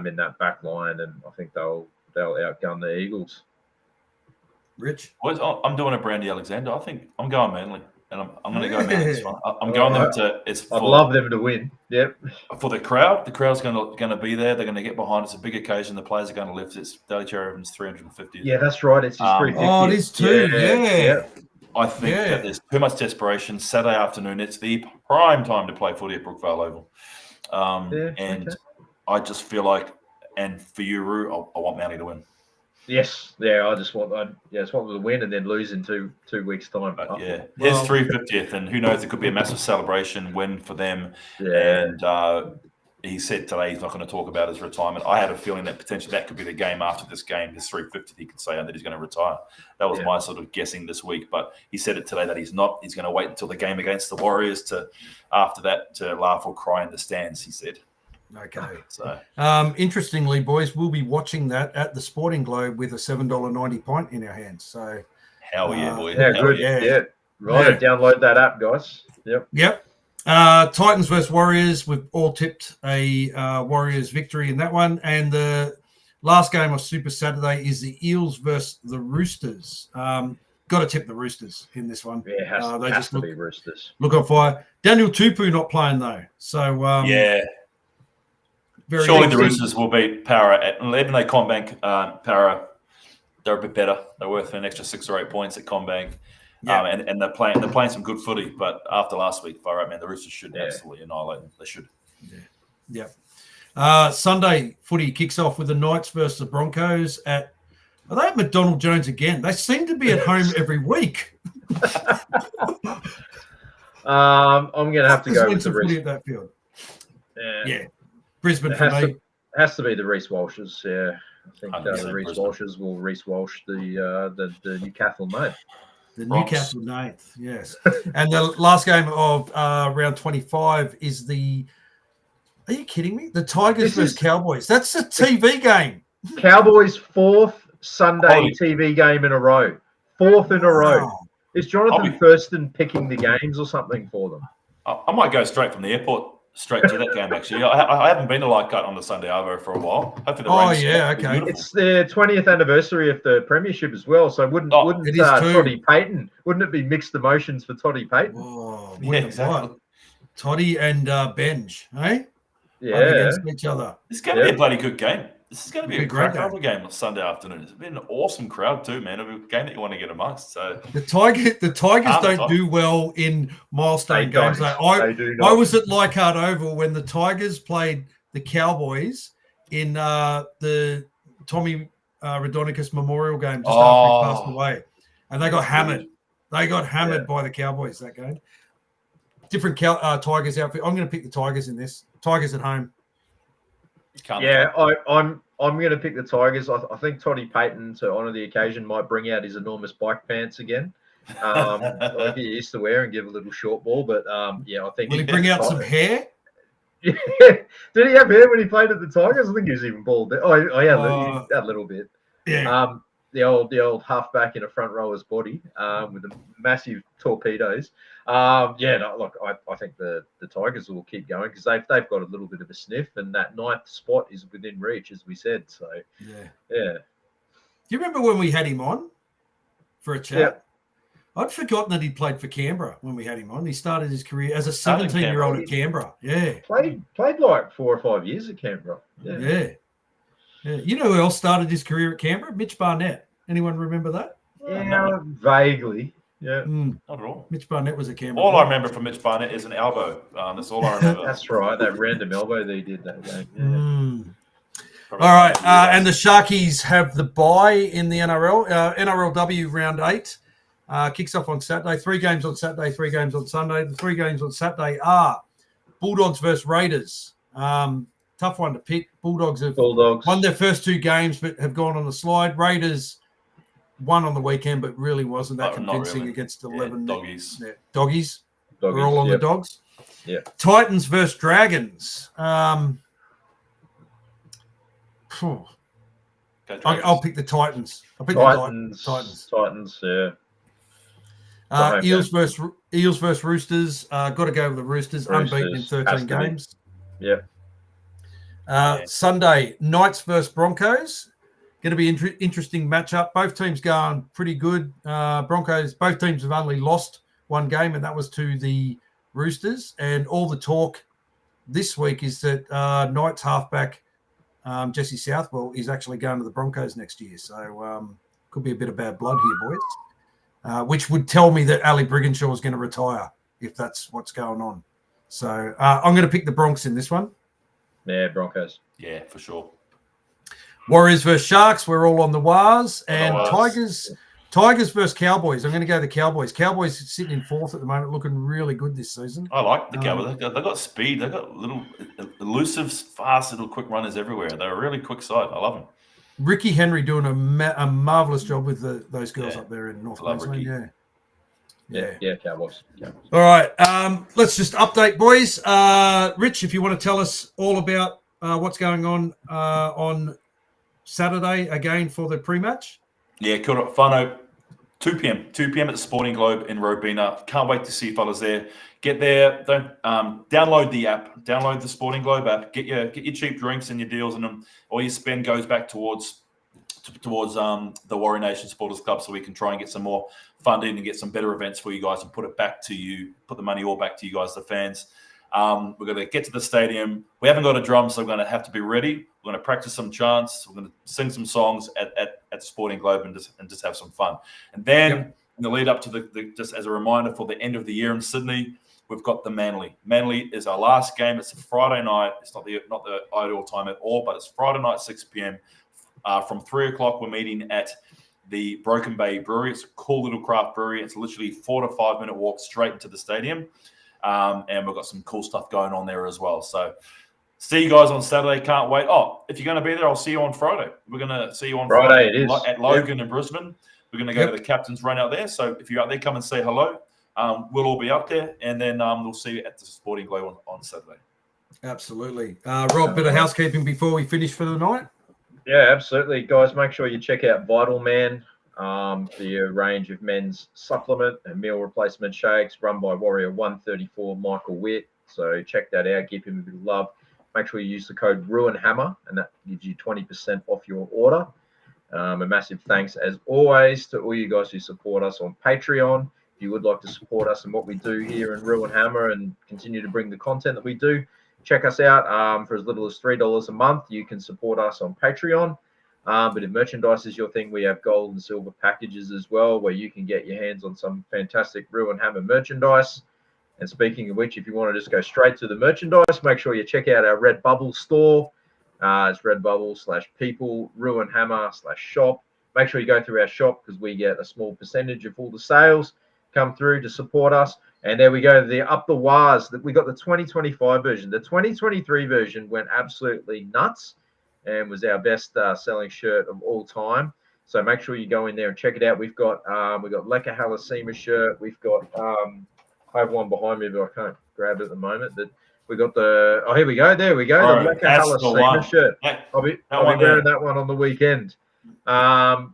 in that back line, and I think they'll outgun the Eagles. Rich? I'm doing a Brandy Alexander. I think I'm going Manly, and I'm going to go Manly. I'm going them to. I'd love them to win. Yep. For the crowd, the crowd's going to be there. They're going to get behind. It's a big occasion. The players are going to lift. It's Daly Cherry Evans 350. Yeah, that's right. It's just 350. Oh, it is too. Yeah. I think that there's too much desperation. Saturday afternoon, it's the prime time to play footy at Brookvale Oval. I just feel like, and for you, Roo, I want Manly to win. Yes, yeah. I just want them to win and then lose in two weeks' time. But yeah, his 350th, and who knows? It could be a massive celebration win for them. Yeah. And he said today he's not going to talk about his retirement. I had a feeling that potentially that could be the game after this game, his 350th. He could say that he's going to retire. That was my sort of guessing this week. But he said it today that he's not. He's going to wait until the game against the Warriors after that to laugh or cry in the stands. He said. Okay. So, interestingly, boys, we'll be watching that at the Sporting Globe with a $7.90 pint in our hands. So, hell yeah, boy. Yeah, hell good. Yeah. Right. Download that app, guys. Yep. Titans versus Warriors. We've all tipped a Warriors victory in that one. And the last game of Super Saturday is the Eels versus the Roosters. Got to tip the Roosters in this one. Yeah, it has to be Roosters. Look on fire. Daniel Tupou not playing though. So, surely the Roosters will beat Para. Even though CommBank, Para, they're a bit better. They're worth an extra 6 or 8 points at CommBank. And they're playing some good footy. But after last week, far out, man, the Roosters should absolutely annihilate them. They should. Sunday footy kicks off with the Knights versus the Broncos are they at McDonald Jones again? They seem to be at home every week. I'm going to have to go with the footy at that field. Yeah. Brisbane for me. Has to be the Reece Walshes. Yeah, I think the Reece Walshes will Reece Walsh the Newcastle Knights. The Newcastle Knights, yes. And the last game of round 25 is the. Are you kidding me? The Tigers versus Cowboys. That's a TV game. Cowboys' 4th Sunday TV game in a row. 4th in a row. Is Jonathan Thurston picking the games or something for them? I might go straight from the airport. Straight to that game, actually. I haven't been to Leichhardt on the Sunday Arvo for a while. Okay. It's their 20th anniversary of the premiership as well. So wouldn't Toddy Payton? Wouldn't it be mixed emotions for Toddy Payton? Oh, exactly. Toddy and Benj, eh? Yeah, against each other. It's going to be a bloody good game. This is going to be a great game on Sunday afternoon. It's been an awesome crowd too, man. It'll be a game that you want to get amongst. So the Tigers don't do well in milestone games. I was at Leichhardt Oval when the Tigers played the Cowboys in the Tommy Radonicus Memorial game just after he passed away, and they got hammered. They got hammered by the Cowboys that game. Different Tigers outfit. I'm going to pick the Tigers in this. Tigers at home. I'm going to pick the Tigers. I think Toddy Payton, to honour the occasion, might bring out his enormous bike pants again, like he used to wear, and give a little short ball. But I think will he bring out some hair? Yeah. Did he have hair when he played at the Tigers? I think he was even bald. Yeah, a little bit. Yeah. The old halfback in a front rower's body with the massive torpedoes. I think the Tigers will keep going because they've got a little bit of a sniff, and that 9th spot is within reach, as we said. So yeah. Do you remember when we had him on for a chat? Yeah. I'd forgotten that he played for Canberra when we had him on. He started his career as a 17-year-old at Canberra. Yeah, played like 4 or 5 years at Canberra. Yeah. You know who else started his career at Canberra? Mitch Barnett. Anyone remember that? Yeah, vaguely. Yeah. Not at all. Mitch Barnett was a Canberra. All I remember from Mitch Barnett is an elbow. That's all I remember. That's right. That random elbow that he did that game. Yeah. All right. And the Sharkies have the bye in the NRL. NRLW round 8 kicks off on Saturday. 3 games on Saturday, 3 games on Sunday. The 3 games on Saturday are Bulldogs versus Raiders. Tough one to pick. Bulldogs won their first 2 games, but have gone on the slide. Raiders won on the weekend, but really wasn't that convincing against 11 doggies. Yeah, doggies. We're all on the dogs. Yeah. Titans versus Dragons. I'll pick the Titans. I'll pick the Titans. Yeah. Eels versus Roosters. Got to go with the Roosters. Unbeaten in 13 games. Yeah. Sunday, Knights versus Broncos. Going to be interesting matchup. Both teams going pretty good. Broncos, both teams have only lost 1 game, and that was to the Roosters. And all the talk this week is that Knights halfback Jesse Southwell is actually going to the Broncos next year. So could be a bit of bad blood here, boys. Which would tell me that Ali Brigginshaw is going to retire if that's what's going on. So I'm going to pick the Bronx in this one. Yeah, Broncos. Yeah, for sure. Warriors versus Sharks. We're all on the Wars. And Tigers versus Cowboys. I'm going to go the Cowboys. Cowboys sitting in 4th at the moment, looking really good this season. I like the Cowboys. They've got speed. They've got little elusive, fast, little quick runners everywhere. They're a really quick side. I love them. Ricky Henry doing a marvellous job with those girls up there in North Queensland. Yeah, Cowboys. All right. Let's just update, boys. Rich, if you want to tell us all about what's going on Saturday again for the pre-match. Yeah, kia ora, whānau. 2 p.m. At the Sporting Globe in Robina. Can't wait to see you fellas there. Get there. Don't download the app. Download the Sporting Globe app. Get your cheap drinks and your deals in them. All your spend goes back towards the Warrior Nation Supporters Club, so we can try and get some more funding and get some better events for you guys and put it back to you. Put the money all back to you guys, the fans. We're going to get to the stadium. We haven't got a drum, so we're going to have to be ready. We're going to practice some chants. We're going to sing some songs at Sporting Globe and just have some fun. And then in the lead up to the just as a reminder for the end of the year in Sydney, we've got the Manly. Manly is our last game. It's a Friday night. It's not the ideal time at all, but it's Friday night, 6 p.m. From 3 o'clock, we're meeting at the Broken Bay Brewery. It's a cool little craft brewery. It's literally 4 to 5 minute walk straight into the stadium. And we've got some cool stuff going on there as well. So see you guys on Saturday. Can't wait. Oh, if you're going to be there, I'll see you on Friday. We're going to see you on Friday at Logan in Brisbane. We're going to go to the Captain's Run out there. So if you're out there, come and say hello. We'll all be up there. And then we'll see you at the Sporting Globe on Saturday. Absolutely. Rob, bit of housekeeping before we finish for the night? Yeah, absolutely. Guys, make sure you check out Vital Man, the range of men's supplement and meal replacement shakes run by Warrior 134 Michael Witt. So check that out. Give him a bit of love. Make sure you use the code RUINHAMMER, and that gives you 20% off your order. A massive thanks, as always, to all you guys who support us on Patreon. If you would like to support us in what we do here in Ruin Hammer and continue to bring the content that we do, check us out. For as little as $3 a month, you can support us on Patreon. But if merchandise is your thing, we have gold and silver packages as well, where you can get your hands on some fantastic Ruin Hammer merchandise. And speaking of which, if you want to just go straight to the merchandise, make sure you check out our Redbubble store. It's Redbubble/people, Ruin Hammer/shop. Make sure you go through our shop because we get a small percentage of all the sales come through to support us. And there we go, the Up the Wars. We got the 2025 version. The 2023 version went absolutely nuts and was our best selling shirt of all time. So make sure you go in there and check it out. We've got Leka Halasima shirt. We've got I have one behind me, but I can't grab it at the moment. But we got here we go. There we go. Oh, the Leka Halasima shirt. I'll be wearing that one on the weekend.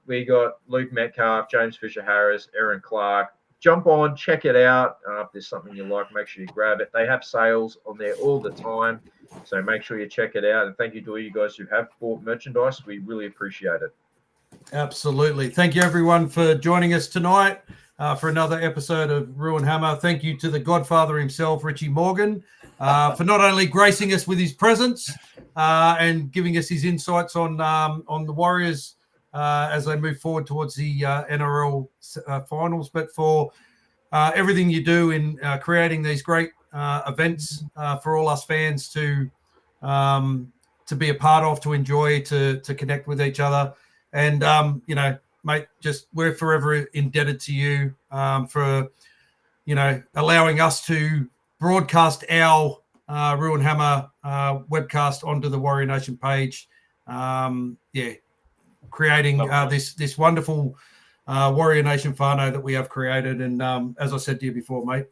We got Luke Metcalf, James Fisher-Harris, Aaron Clark. Jump on, check it out. If there's something you like, make sure you grab it. They have sales on there all the time. So make sure you check it out. And thank you to all you guys who have bought merchandise. We really appreciate it. Absolutely. Thank you, everyone, for joining us tonight for another episode of Ruin Hammer. Thank you to the Godfather himself, Richie Morgan, for not only gracing us with his presence and giving us his insights on the Warriors as they move forward towards the NRL finals, but for everything you do in creating these great events for all us fans to be a part of, to enjoy, to connect with each other. And, mate, we're forever indebted to you for, allowing us to broadcast our Ruin Hammer webcast onto the Warrior Nation page. Creating this wonderful Warrior Nation whānau that we have created. And as I said to you before, mate,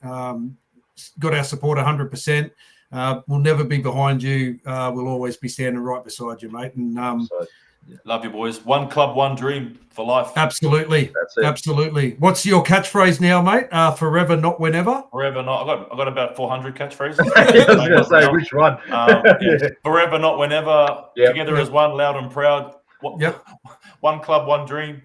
got our support 100%. We'll never be behind you. We'll always be standing right beside you, mate. And love you, boys. One club, one dream for life. Absolutely. That's it. Absolutely. What's your catchphrase now, mate? Forever, not whenever? Forever, not. I've got about 400 catchphrases. I was going to say, which one? Forever, not whenever. Yep. Together as one, loud and proud. One club, one dream.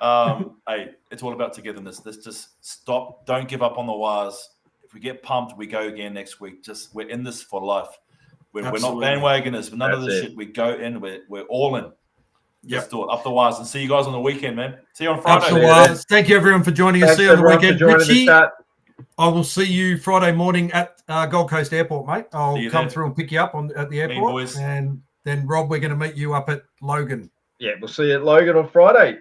Hey, it's all about togetherness. Let's just stop. Don't give up on the Wars. If we get pumped, we go again next week. We're in this for life. We're not bandwagoners. None of this shit. We go in. We're all in. Let's do it. Up the Wars, and see you guys on the weekend, man. See you on Friday. Up the Wars. Thank you, everyone, for joining us. See you on the weekend. Richie, I will see you Friday morning at Gold Coast Airport, mate. I'll come through and pick you up at the airport. And then Rob, we're going to meet you up at Logan. Yeah, we'll see you at Logan on Friday.